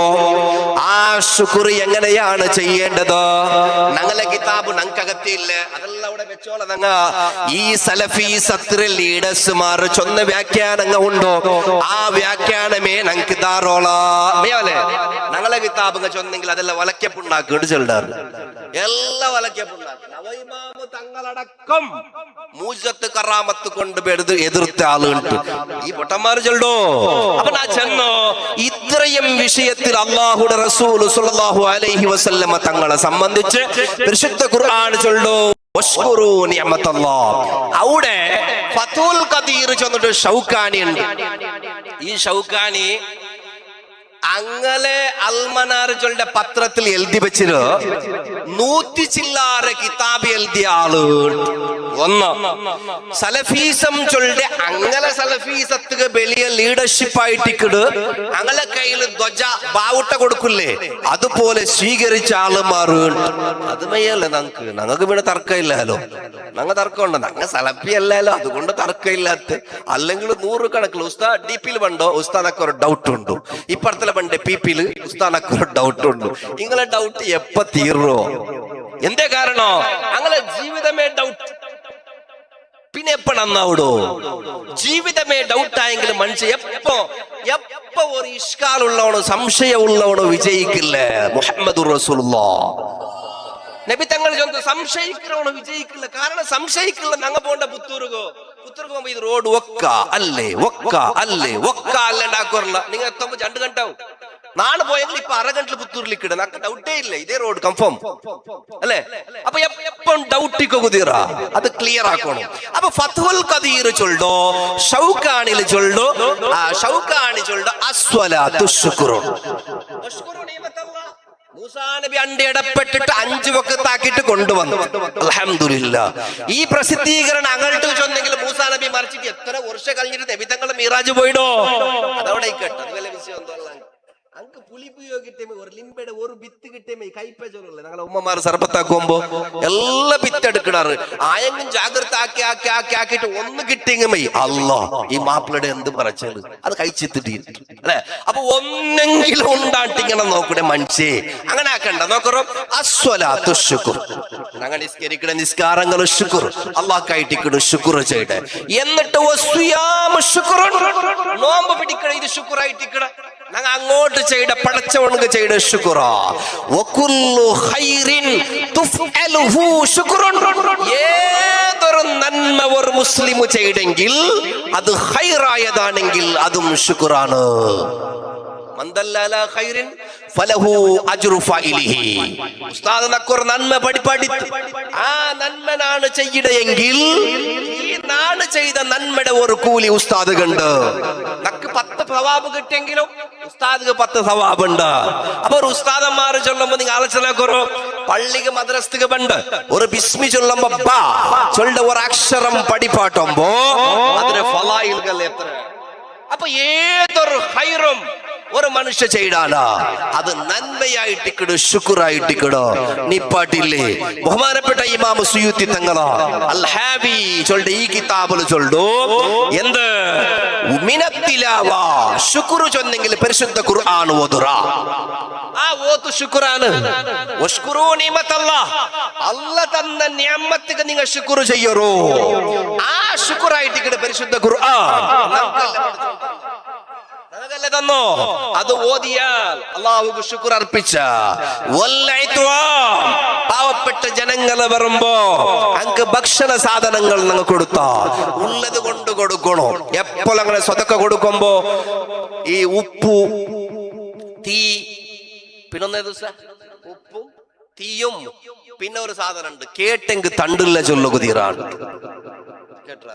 ആ ശുക്ർ എങ്ങനെയാണ് ചെയ്യേണ്ടത്? ഞങ്ങളെ കിതാബ് ഞങ്ങക്കകത്തില്ല, അതെല്ലാം അവിടെ വെച്ചോളാം. ഞങ്ങ ഈ സലഫി സത്ര ലീഡേഴ്സ്മാർ ചൊന്ന വ്യാഖ്യാനങ്ങൾ ഉണ്ടോ? ആ വ്യാഖ്യാനമേ ഞങ്ങൾക്ക് ധാരോളാമേ. ഞങ്ങളെ കിതാബ് ചൊന്നെങ്കിൽ അതെല്ലാം വലക്കപ്പുണ്ടാക്കിട്ട് ചെല്ലാറ്. എല്ലാം വലക്കപ്പുണ്ടാക്കി തങ്ങളടക്കം മൂജത്ത് കറാമത്ത് കൊണ്ട് എതിർത്ത ആളുണ്ട് ഈ പൊട്ടന്മാർ ചെല്ലോ. അപ്പൊ ഞാൻ ചെന്നോ ഇത്രയും വിഷയത്തിൽ അല്ലാഹുവിന്റെ റസൂൽ സ്വല്ലല്ലാഹു അലൈഹി വസല്ലമ തങ്ങളെ സംബന്ധിച്ച് പരിശുദ്ധ ഖുർആൻ ചൊല്ലോ. അവിടെ ഫതുൽ ഖദീർ ചെന്നിട്ട് ഷൗക്കാനി ഉണ്ട്. ഈ ഷൗക്കാനി അങ്ങനെ അൽമനാറുകളുടെ പത്രത്തിൽ എഴുതി വെച്ചിട്ട് 100 ചില്ലാറ കിതാബ് എഴുതിയ ആള്. ഒന്ന് സലഫീസം ചൊല്ലെ അങ്ങനെ സലഫീസത്തുക വലിയ ലീഡർഷിപ്പ് ആയിട്ടിക്കിട് അങ്ങനെ കയ്യിൽ ധ്വജ ബാവുട്ട കൊടുക്കില്ലേ, അതുപോലെ സ്വീകരിച്ച ആളുമാറ്. അത് മയ്യല്ലേ ഞങ്ങൾക്ക് ഇവിടെ തർക്കമില്ലല്ലോ. ഞങ്ങൾ തർക്കമുണ്ടോ? ഞങ്ങൾ സലഫി അല്ലല്ലോ, അതുകൊണ്ട് തർക്കമില്ലാത്ത. അല്ലെങ്കിൽ 100 കണക്കിൽ ഉസ്താദ് ഡിപിയിൽ പണ്ടോ ഉസ്താദൊക്കെ ഒരു ഡൗട്ട് ഉണ്ട്, ഇപ്പുറത്തെ പണ്ട് പിപിയില് ഉസ്താദൊക്കെ ഒരു ഡൗട്ട് ഉണ്ട്. നിങ്ങളെ ഡൗട്ട് എപ്പ തീർന്നോ? എന്തേ കാരണോ? അങ്ങനെ ജീവിതമേ ഡൗട്ട്, പിന്നെ എപ്പ നന്നാവിടോ? ജീവിതമേ ഡൗട്ടായെങ്കിലും മനുഷ്യ എപ്പോ ഒരു ഇഷ്കാലുള്ളവണോ സംശയമുള്ളവണോ വിജയിക്കില്ല. മുഹമ്മദുർ റസൂലുള്ളാഹ് നബി തങ്ങൾ സംശയിക്കണോ വിജയിക്കില്ല. കാരണം സംശയിക്കില്ല. ഞങ്ങ പോണ്ട പുത്തൂർക്കോ പോകുമ്പോ ഇത് റോഡ് ഒക്ക അല്ലേ ഉണ്ടാക്കാറില്ല. നിങ്ങൾ എത്തുമ്പോ 2 ഗಂಟೆ ആവും. നാളെ പോയെങ്കിൽ ഇപ്പൊ 1/2 ഗಂಟೆ പുത്തൂരിലേക്ക് ഇട. നമുക്ക് ഡൗട്ടേ ഇല്ല, ഇതേ റോഡ് കൺഫേം അല്ലേ? അപ്പൊ എപ്പം ഡൗട്ടിക്കൊകുതീറ അത് ക്ലിയർ ആക്കണം. അപ്പൊ ഫതുൽ ഖദീർ ചൊല്ലോ, ഷൗക്കാനിൽ ചൊല്ലോ, ഷൗക്കാനി ചൊല്ലോ അസ്വലാത്തു ശുക്റു. മൂസാ നബി അണ്ടിയടപ്പെട്ടിട്ട് 5 വഖത്താക്കിയിട്ട് കൊണ്ടുവന്നു. അൽഹംദുലില്ലാഹ്. ഈ പ്രസിദ്ധീകരണം അങ്ങോട്ട് ചൊന്നെങ്കിൽ മൂസാ നബി മറിച്ചിട്ട് എത്ര വർഷം കഴിഞ്ഞിട്ട് നബി തങ്ങൾ മിറാജ് പോയിടോ? അതവിടെ കേട്ടോ. അതുപോലെ വിഷയം എന്തോ അങ്ങ് പുളിപ്പുയോ കിട്ടിയമേ ഒരു ലിംബയുടെ ഒരു ബിത്ത് കിട്ടിയമേ കൈപ്പ ചൊല്ലേ. ഞങ്ങളെ ഉമ്മമാർ സർബത്താക്കുമ്പോ എല്ലാ ബിത്ത് എടുക്കണാറ്. ആയെങ്കിലും ജാഗ്രത ആക്കിയിട്ട് ഒന്ന് കിട്ടിയെങ്കിൽ അല്ലാ ഈ മാപ്പിളയുടെ എന്ത് പറച്ചത് അത് കഴിച്ചെത്തിട്ട് അല്ലെ? അപ്പൊ ഒന്നെങ്കിലും ഉണ്ടാട്ടിങ്ങനെ നോക്കണേ മനുഷ്യേ. അങ്ങനെ ആക്കണ്ട. നോക്കറോ അസ്വലാത്തു ശുക്ർ. ഞങ്ങൾ നിസ്കരിക്കണ നിസ്കാരങ്ങൾ ശുക്ർ അള്ളാഹ്ക്കായിട്ടിക്കണ ശുക്ർ ചെയ്യട്ടെ. എന്നിട്ട് നോമ്പ് പിടിക്കണ ഇത് ശുക്രായിട്ടിക്കണ. ഞങ്ങൾ അങ്ങോട്ട് ചെയ്ത പടച്ചവണക്ക് ചെയ്ത ശുക്റാ. വകുല്ലു ഖൈറിൻ തുഫ്അലുഹു ശുക്റുൻ. ഏതൊരു നന്മ ഒരു മുസ്ലിം ചെയ്തെങ്കിൽ അത് ഖൈറായതാണെങ്കിൽ അതും ശുക്റാണ്. മന്ദല്ലല ഖൈറിൻ ഫലഹു അജ്റു ഫായിലിഹി. ഉസ്താദ് നക്കൊരു നന്മ പഠിപ്പടിത്ത് ആ നന്മനാണ് ചെയ്യടെങ്കിൽ ഈ നാണ് ചെയ്ത നന്മയുടെ ഒരു കൂലി ഉസ്താദ് കണ്ട്. നക്ക് 10 സവാബ് കിട്ടിയെങ്കിലും ഉസ്താദിക്ക് 10 സവാബ് ഉണ്ട്. അപ്പൊ ഒരു ഉസ്താദന്മാർ ചൊല്ലുമ്പോ നിങ്ങൾ ആലോചന കുറോ. പള്ളിക്ക് മദ്രസക്ക് പണ്ട് ഒരു ബിസ്മി ചൊല്ലുമ്പോ ചൊല്ലുന്ന ഒരു അക്ഷരം പഠിപ്പാട്ടുമ്പോ അതിന് ഫലായിലുകൾ എത്ര. അപ്പൊ ഏതൊരു ഖൈറും ഒരു മനുഷ്യ ചെയ്താലാ അത് നന്മയായിട്ടിക്കടോ ശുക്റായിട്ടിക്കടോ. നിപ്പാട്ടില്ലേ ബഹുമാനപ്പെട്ട ഇമാം സുയൂത്തി തങ്ങളാ അൽ ഹാബി ചൊല്ലുന്ന ഈ കിതാബിൽ ചൊല്ലു എന്ത് മിനത്തിലാവ ശുക്ർ ചൊന്നെങ്കിൽ പരിശുദ്ധ ഖുർആൻ ഓതുറ. ആ ഓതു ശുക്റാണ്. വഷ്കുറൂ നിഅമത്തല്ലാഹ്. അല്ലാഹ് തന്ന നിഅമത്തിക്ക് നിങ്ങൾ ശുക്ർ ചെയ്യറോ. ആ ശുക്റായിട്ടിക്കട പരിശുദ്ധ ഖുർആൻ ഞങ്ങൾക്കല്ലേ തന്നോ. അത് ഓതിയാൽ അല്ലാഹുവിന് ശുക്ർ അർപ്പിച്ച പാവപ്പെട്ട ജനങ്ങളെ വരുമ്പോ അങ്ങ് ഭക്ഷണ സാധനങ്ങൾ നിങ്ങൾ കൊടുത്താ ഉള്ളത് കൊണ്ട് കൊടുക്കണോ. എപ്പോൾ അങ്ങനെ സ്വതക്ക കൊടുക്കുമ്പോ ഈ ഉപ്പു തീ പിന്നൊന്നേ ദിവസം ഉപ്പും തീയും പിന്നെ ഒരു സാധനം ഉണ്ട് കേട്ടെങ്കിൽ തണ്ടില്ല ചൊല്ലുക തീരാണ്. കേട്ടാ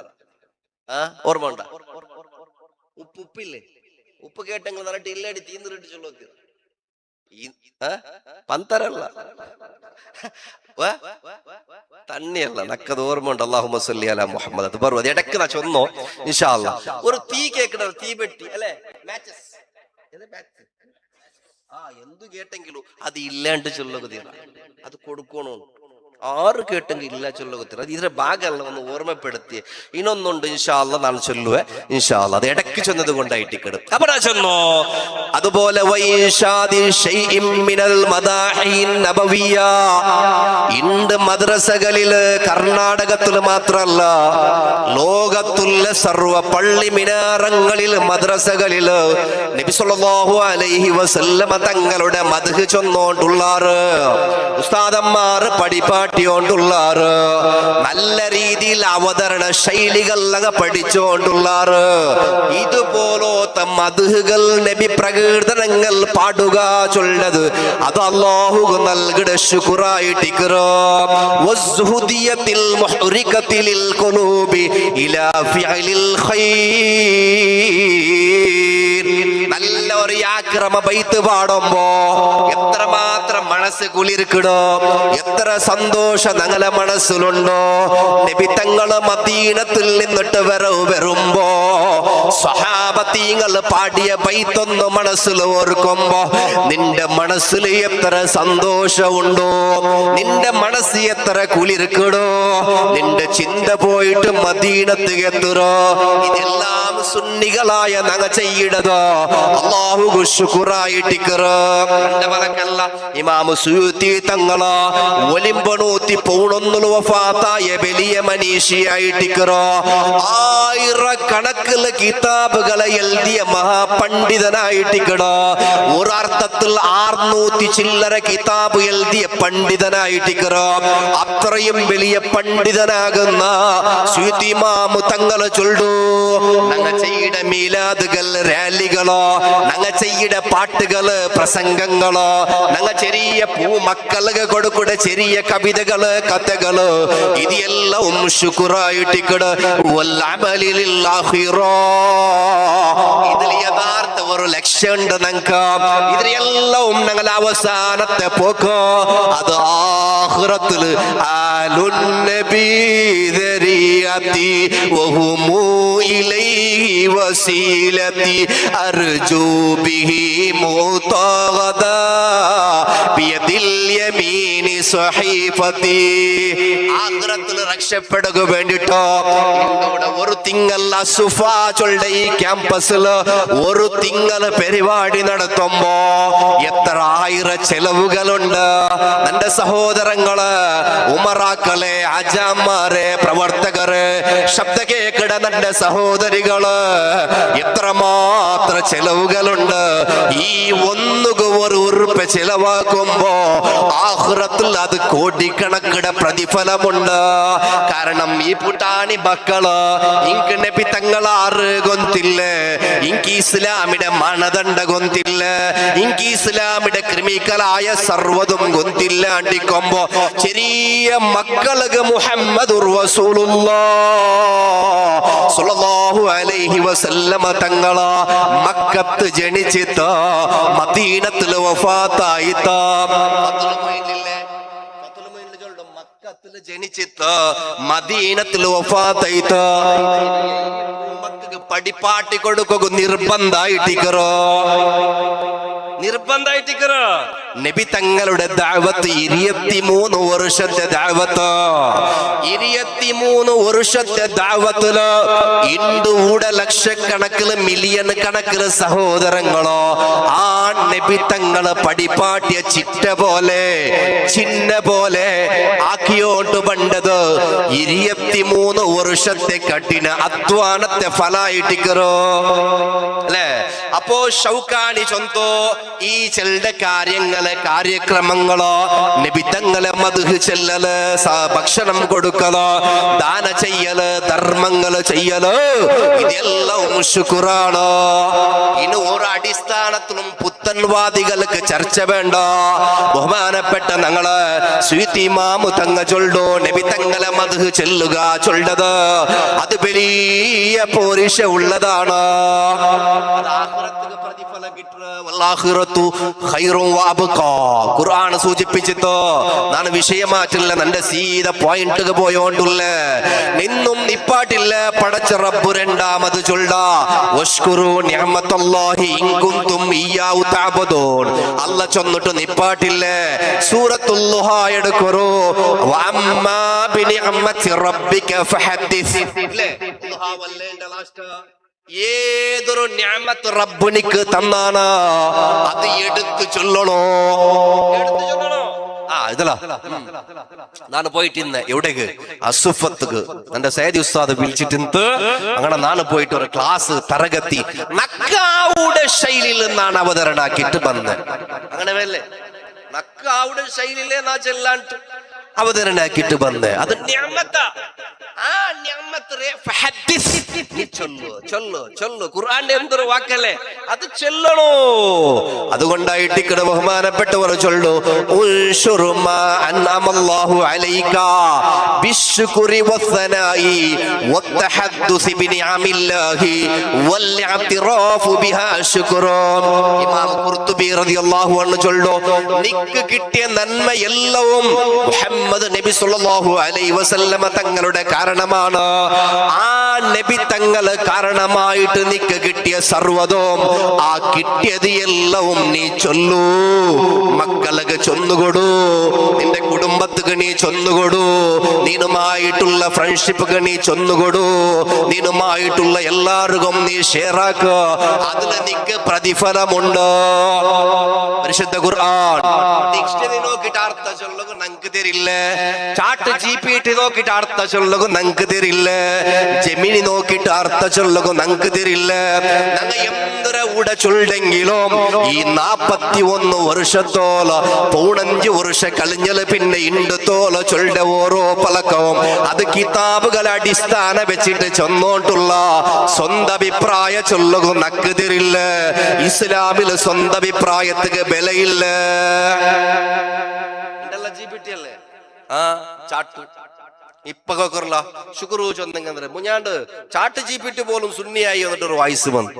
ഓർമ്മ ഉണ്ട? ഉപ്പില്ലേ ഉപ്പ് കേട്ടെങ്കിൽ നിറട്ട് ഇല്ലടി തീന്നിട്ട് ചൊല്ലോ പന്തരല്ല തന്നെയല്ല നക്കത് ഓർമ്മ ഉണ്ട്. അല്ലാഹുമ്മ സ്വല്ലി അലാ മുഹമ്മദ്. അത് പറഞ്ഞു അത് ഇടക്ക് നാ ചൊന്നോ ഇൻഷാ അല്ലാഹ്. ഒരു തീ കേക്കണ തീപെട്ടി അല്ലെ മാച്ചസ് എന്തു കേട്ടെങ്കിലും അത് ഇല്ലാണ്ട് ചൊല്ലുക തീരാ. അത് കൊടുക്കണോ. ആറ് കേട്ടെങ്കിൽ ഇല്ല ചൊല്ലുക തീരാ. അത് ഇതിന്റെ ഭാഗമല്ല ഒന്ന് ഓർമ്മപ്പെടുത്തിയ. ഇനൊന്നുണ്ട് ഇൻഷാ അല്ലാഹ് നാളെ ചൊല്ലുവേ ഇൻഷാ അല്ലാഹ്. അത് ഇടയ്ക്ക് ചെന്നത് കൊണ്ടായിട്ട് കിടും. അപ്പൊ ഞാൻ ചെന്നോ അതുപോലെ ഇണ്ട് മദ്രസകളില് കർണാടകത്തില് മാത്രല്ല ലോകത്തുള്ള സർവ പള്ളി മിനാരങ്ങളില് മദ്രസകളില് നബി സല്ലല്ലാഹു അലൈഹി വസല്ലമ തങ്ങളുടെ മദ്ഹ് ചൊന്നോണ്ടുള്ളാറ് ഉസ്താദന്മാർ പഠിപ്പാട്ടിയോണ്ടുള്ളാറ് നല്ല രീതിയിൽ അവതരണ ശൈലികൾ അങ്ങ് പഠിച്ചോണ്ടുള്ളാറ്. ഇതുപോലത്തെ മദ്ഹുകൾ നബി പ്രകീർത്തനങ്ങൾ പാടുക ചൊല്ലത് അത് അല്ലാഹു നൽകിയ ശുക്റായിട്ടിക്കറോ. വസ്ഹുദിയത്തിൽ മുഹ്രികത്തിൽ ഖുലൂബി ഇലാ ഫിഅലിൽ ഖൈർ. നല്ല ഒരു ആക്രമ ബൈത്ത് പാടുമ്പോ എത്രമാത്രം മനസ്സ് കുളിർക്കിടോ. എത്ര സന്തോഷം ഞങ്ങളെ മനസ്സിലുണ്ടോ. നബി തങ്ങള് മദീനത്തിൽ നിന്നിട്ട് വരുമ്പോ സ്വഹാബത്തീങ്ങൾ പാടിയ ബൈത്തൊന്ന് മനസ്സിൽ ഓർക്കുമ്പോ നിന്റെ മനസ്സിൽ എത്ര സന്തോഷമുണ്ടോ. നിന്റെ മനസ്സ് എത്ര കുളിർക്കിടോ. നിന്റെ ചിന്ത പോയിട്ട് മദീനത്ത് എത്തുറോ. ഇതെല്ലാം സുന്നികളായ നഗ ചെയ്യടതോ അല്ലാഹു ശുക്റായിട്ടിക്കറോ. കണ്ടവരക്കല്ല ഇമാം സുയൂത്തി തങ്ങളാ ഒലിമ്പണൂത്തി പൗണൊന്നുള്ള വഫാത്തായ വലിയ മനീഷിയായിട്ടിക്കറോ. ആയിരക്കണക്കില് കിതാബുകളെ എഴുതിയ മഹാപണ്ഡിതനായിട്ടിക്കടോ. ഒരർത്ഥത്തിൽ 600 ചില്ലറ കിതാബ് എഴുതിയ പണ്ഡിതനായിട്ടിക്കറോ. അത്രയും വലിയ പണ്ഡിതനാകുന്ന സുയൂത്തി ഇമാം തങ്ങളെ ചൊല്ലു ഞങ്ങൾ ചെയ്ത മീലാദുകൾ റാലികളോ ഞങ്ങൾ ചെയ്ത പാട്ടുകള് പ്രസംഗങ്ങളോ ഞങ്ങൾ ചെറിയ പൂമക്കൾക്ക് കൊടുക്കുന്ന ചെറിയ കവിതകള് കഥകള് ഇതെല്ലാം ശുക്റായിട്ടിക്കട് ഇതിൽ യഥാർത്ഥ ഒരു ലക്ഷ്യമുണ്ട് ഞങ്ങൾക്ക്. ഇതിലെല്ലാം ഞങ്ങൾ അവസാനത്തെ പോക്കോ അത് ആഖിറത്തില് ആലുന്നബി ദരിയതി വഹുമു ഇലൈഹി വസീലതി അർജു ബിഹി മുതഗദാ ബിയദിൽ യമീനി സ്വഹീഫതി. ആഖിറത്തിൽ രക്ഷപ്പെടുക വേണ്ടിട്ടോ ഇവിടെ ഒരു തിങ്കൾ അസുഫ ചൊല്ലുടെ ഈ ക്യാമ്പസില് ഒരു തിങ്കൾ പരിപാടി നടത്തുമ്പോ എത്ര ആയിരം ചെലവുകളുണ്ട്. എന്റെ സഹോദരങ്ങള്, ഉമറാക്കളെ, ആജാമാരെ, പ്രവർത്തകര്, ശബ്ദ കേക്കിട എന്റെ സഹോദരികള്, എത്രമാത്രം ചെലവുകളുണ്ട്. ഈ ഒരു ഉറുപ്പ് ചെലവാക്കുമ്പോ ആഖിറത്തിൽ അത് കോടിക്കണക്കിന് പ്രതിഫലമുണ്ട്. കാരണം ഈ പുട്ടാണി മക്കള് ഇങ്ക് നബി തങ്ങളാറ് ഗൊന്തില്ല, ഇങ്ക് ഇസ്ലാമിയുടെ മണദണ്ഡ ഗൊന്തില്ല, ഇങ്ക് ഇസ്ലാമിയുടെ ക്രിമിക്കലായ സർവ്വതും ഗൊന്തില്ലാണ്ടിക്കുമ്പോ ചെറിയ മക്കൾക്ക് മുഹമ്മദുർ റസൂലുള്ളാഹ് സ്വല്ലല്ലാഹു അലൈഹി വസല്ലമ തങ്ങള മക്കത്ത് ജനിച്ചിട്ട് മദീനത്തിൽ വഫാത്തായിത്ത മക്കത്തിൽ ജനിച്ചിട്ട് മദീനത്തിൽ വഫാത്തായിത്ത മക്കൾക്ക് പഠിപ്പാട്ടി കൊടുക്കുക നിർബന്ധായിട്ടിക്കറോ നബി തങ്ങളുടെ ദഅവത്ത് 23 വർഷത്തെ ദഅവത്ത് 23 വർഷത്തെ ദഅവത്തില് ഇന്ത്യയുടെ ലക്ഷക്കണക്കിന് മില്യൺ കണക്കിന് സഹോദരങ്ങളോ ആ നബി തങ്ങളെ പഠിപ്പാട്ടിയ ചിറ്റ പോലെ ചിന്ന പോലെ ആക്കിയോട്ട് പണ്ടത് 23 വർഷത്തെ കഠിന അധ്വാനത്തെ ഫലായിട്ടിക്കറോ അല്ലേ? അപ്പോ ഷൗക്കാനി ചൊന്തോ ഈ ചെല്ലുടെ കാര്യക്രമങ്ങളോ നബിതങ്ങളെ മദ്ഹ് ചെല്ലല്, ഭക്ഷണം കൊടുക്കലോ, ദാന ചെയ്യല്, ധർമ്മങ്ങള് ചെയ്യല്, ഇതെല്ലാം ശുക്റാണ്. ഇനി ഒരു അടിസ്ഥാനത്തിലും പുത്തൻവാദികൾക്ക് ചർച്ച വേണ്ട. ബഹുമാനപ്പെട്ട ഞങ്ങള് സ്വീത്തിമാമു തങ്ങ ചൊല്ലോ നബി തങ്ങളെ മദ്ഹ് ചെല്ലുക ചൊല്ലത് അത് വലിയ പോരിശ ഉള്ളതാണ്. പ്രതിഫലം ഖുർആൻ സൂചിപ്പിച്ചിട്ടോ നാണ് വിഷയമാറ്റില്ല. നന്റെ സീത പോയിന്റ് പോയോണ്ടുള്ള നിന്നും നിപ്പാട്ടില്ല. പടച്ച റബ്ബു രണ്ടാമത് ചൊല്ല വഷ്കുറു നിഅമത്തല്ലാഹി ഇൻ കുൻതും ഇയ്യാഹു തഅബുദൂൻ. അല്ല ചൊന്നിട്ട് നിപ്പാട്ടില്ല. സൂറത്തുൽ ളുഹ എടുക്കറോ വഅമ്മാ ബിനിഅമത്തി റബ്ബിക ഫഹദ്ദിസ്. ളുഹ വല്ലേണ്ട ലാസ്റ്റ് ഏതൊരു നിഅമത്ത് റബ്ബുനിക്ക് തന്നാണ് അത് എടുത്തു ചൊല്ലണോ. ഇതല്ല നാണ് പോയിട്ട് ഇന്ന് എവിടേക്ക് അസുഫത്തുക്ക് എന്റെ സയ്യിദ് ഉസ്താദ് വിളിച്ചിട്ട് അങ്ങനെ നാണ് പോയിട്ട് ഒരു ക്ലാസ് തരഗത്തി മക്കാവുടെ ശൈലിയിൽ നിന്നാണ് അവതരണാക്കിയിട്ട് വന്നത്. അങ്ങനെ വല്ലേ മക്കാവുടെ ശൈലിയിലെ നാ ചെല്ലാണ്ട് അവതരണാക്കിയിട്ട് വന്നത് അത് നിഅമത്ത. ആ നിഅമത്തിനെ ഫഹദ്ദിസ് ചൊല്ലു ഖുർആന്റെ എന്തൊരു വാക്കല്ലേ അത് ചൊല്ലണോ. അതുകൊണ്ടായിട്ട് ഇക്കടെ ബഹുമാനപ്പെട്ടവർ ചൊല്ലു ഉൻശുറു മാ അൻഅമല്ലാഹു അലൈക ബിശ്ശുക്രി വസ്സനാഇ വത്തഹദ്ദുസ് ബിനിഅമില്ലാഹി വൽഇഅ്തിറാഫു ബിഹാ ശുക്റുൻ. ഇമാം ഖുർതുബി റളിയല്ലാഹു അൻഹു ചൊല്ലു നിക്ക് കിട്ടിയ നന്മ എല്ലവും മുഹമ്മദ് നബി സല്ലല്ലാഹു അലൈഹി വസല്ലമ തങ്ങളുടെ കാരണമാണ്. ആ നബി തങ്ങള് കാരണമായിട്ട് നിക്ക് കിട്ടിയ സർവ്വതും ആ കിട്ടിയത് എല്ലാവും നീ ചൊല്ലൂ. മക്കളൊക്കെ ചൊന്നുകൊടു, നിന്റെ കുടുംബത്തുക്ക് നീ ചൊന്നുകൊടു, നീനുമായിട്ടുള്ള ഫ്രണ്ട്ഷിപ്പ് നീ ചൊന്നുകൊടു, നീനുമായിട്ടുള്ള എല്ലാവർക്കും നീ ഷെയറാക്ക. അതിന് നിക്ക് പ്രതിഫലമുണ്ട്. പരിശുദ്ധ ഖുർആൻ ഡിക്ഷണറി നോക്കിയിട്ട് അർത്ഥം ചൊല്ലുക നങ്ക് തരില്ല. ചാട്ട് ജിപിടി നോക്കിയിട്ട് അർത്ഥം ചൊല്ലുക നങ്ക് തരില്ല. ജെമിനി നോക്കിയിട്ട് അർത്ഥ ചൊല്ലുക നങ്ക് തരില്ല. ഞങ്ങ എന്തൊരു ഉട ചൊല്ലെങ്കിലും ഈ 41 വർഷത്തോളം 15 വർഷം കഴിഞ്ഞാൽ പിന്നെ ഇണ്ടത്തോല ചൊല്ലുടെ ഓരോ പലക്കവും അത് കിതാബുകളെ അടിസ്ഥാന വെച്ചിട്ട് ചൊന്നോണ്ടുള്ള സ്വന്തം അഭിപ്രായ ചൊല്ലുക നക്ക് തരില്ല. ഇസ്ലാമിൽ സ്വന്തം അഭിപ്രായത്തിന് ബലയില്ല. ജിപിടി അല്ലേ ചാട്ട് ഇപ്പൊ ശുക്രു ചൊന്നെങ്കിൽ മുഞ്ഞാണ്ട് ചാട്ട് ജിപിടി പോലും സുന്നിയായി വന്നിട്ടൊരു വയസ്സ് വന്നു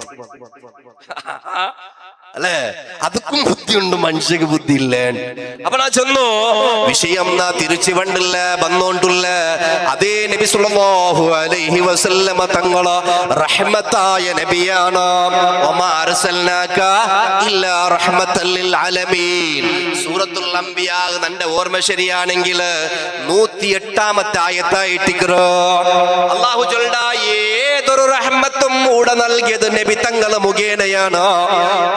അല്ലേ. അതുക്കും ബുദ്ധിയുണ്ട്, മനുഷ്യക്ക് ബുദ്ധി ഇല്ലേ. അപ്പൊ ഞാൻ ചെന്നു വിഷയം നാ തിരിച്ചു വണ്ടില്ല വന്നോണ്ടുള്ള അതേ നബി സല്ലല്ലാഹു അലൈഹി വസല്ലമ തങ്ങള റഹ്മത്തായ നബിയാണ്. വമാ അർസൽനാക ഇല്ലാ റഹ്മത്തൽ ലിൽ ആലമീൻ. സൂറത്തുൽ അംബിയാ നന്റെ ഓർമ്മ ശരിയാണെങ്കിൽ 108ാമത്തെ ആയത്തായിട്ട് അല്ലാഹു ചൊല്ലാ ഒരു റഹ്മത്തും കൂടെ നൽകിയത് നബി തങ്ങൾ മുഖേനയാണ്.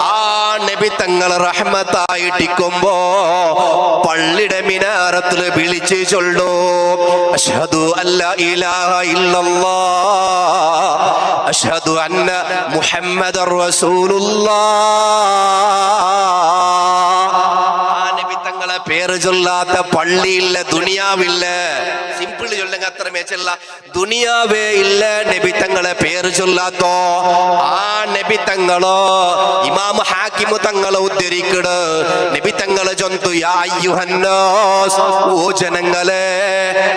ആ നബി തങ്ങൾ റഹ്മത്തായിട്ടിക്കുമ്പോ പള്ളിയുടെ മിനാരത്തിൽ വിളിച്ച് ചൊല്ലു, അഷ്ഹദു അല്ലാ ഇലാഹ ഇല്ലല്ലാഹ് അഷ്ഹദു അന്ന മുഹമ്മദർ റസൂലുള്ളാഹ്. ആ നബി തങ്ങളെ പേര് ചൊല്ലാത്ത പള്ളിയില്ല, ദുനിയാവില്ല. സിമ്പിൾ ചൊല്ലെങ്കിൽ അത്ര മേച്ചല്ല, ദുനിയാവേ ഇല്ല നബി തങ്ങളെ പേര് ചൊല്ലാത്തോ. ആ നബി തങ്ങളോ ഇമാം ഹാക്കിമു തങ്ങളെ ഉദ്ധരിക്കട്, നബി തങ്ങളെ ചൊന്തു, യാ അയ്യുഹന്നാസ്, ഓ ജനങ്ങളെ,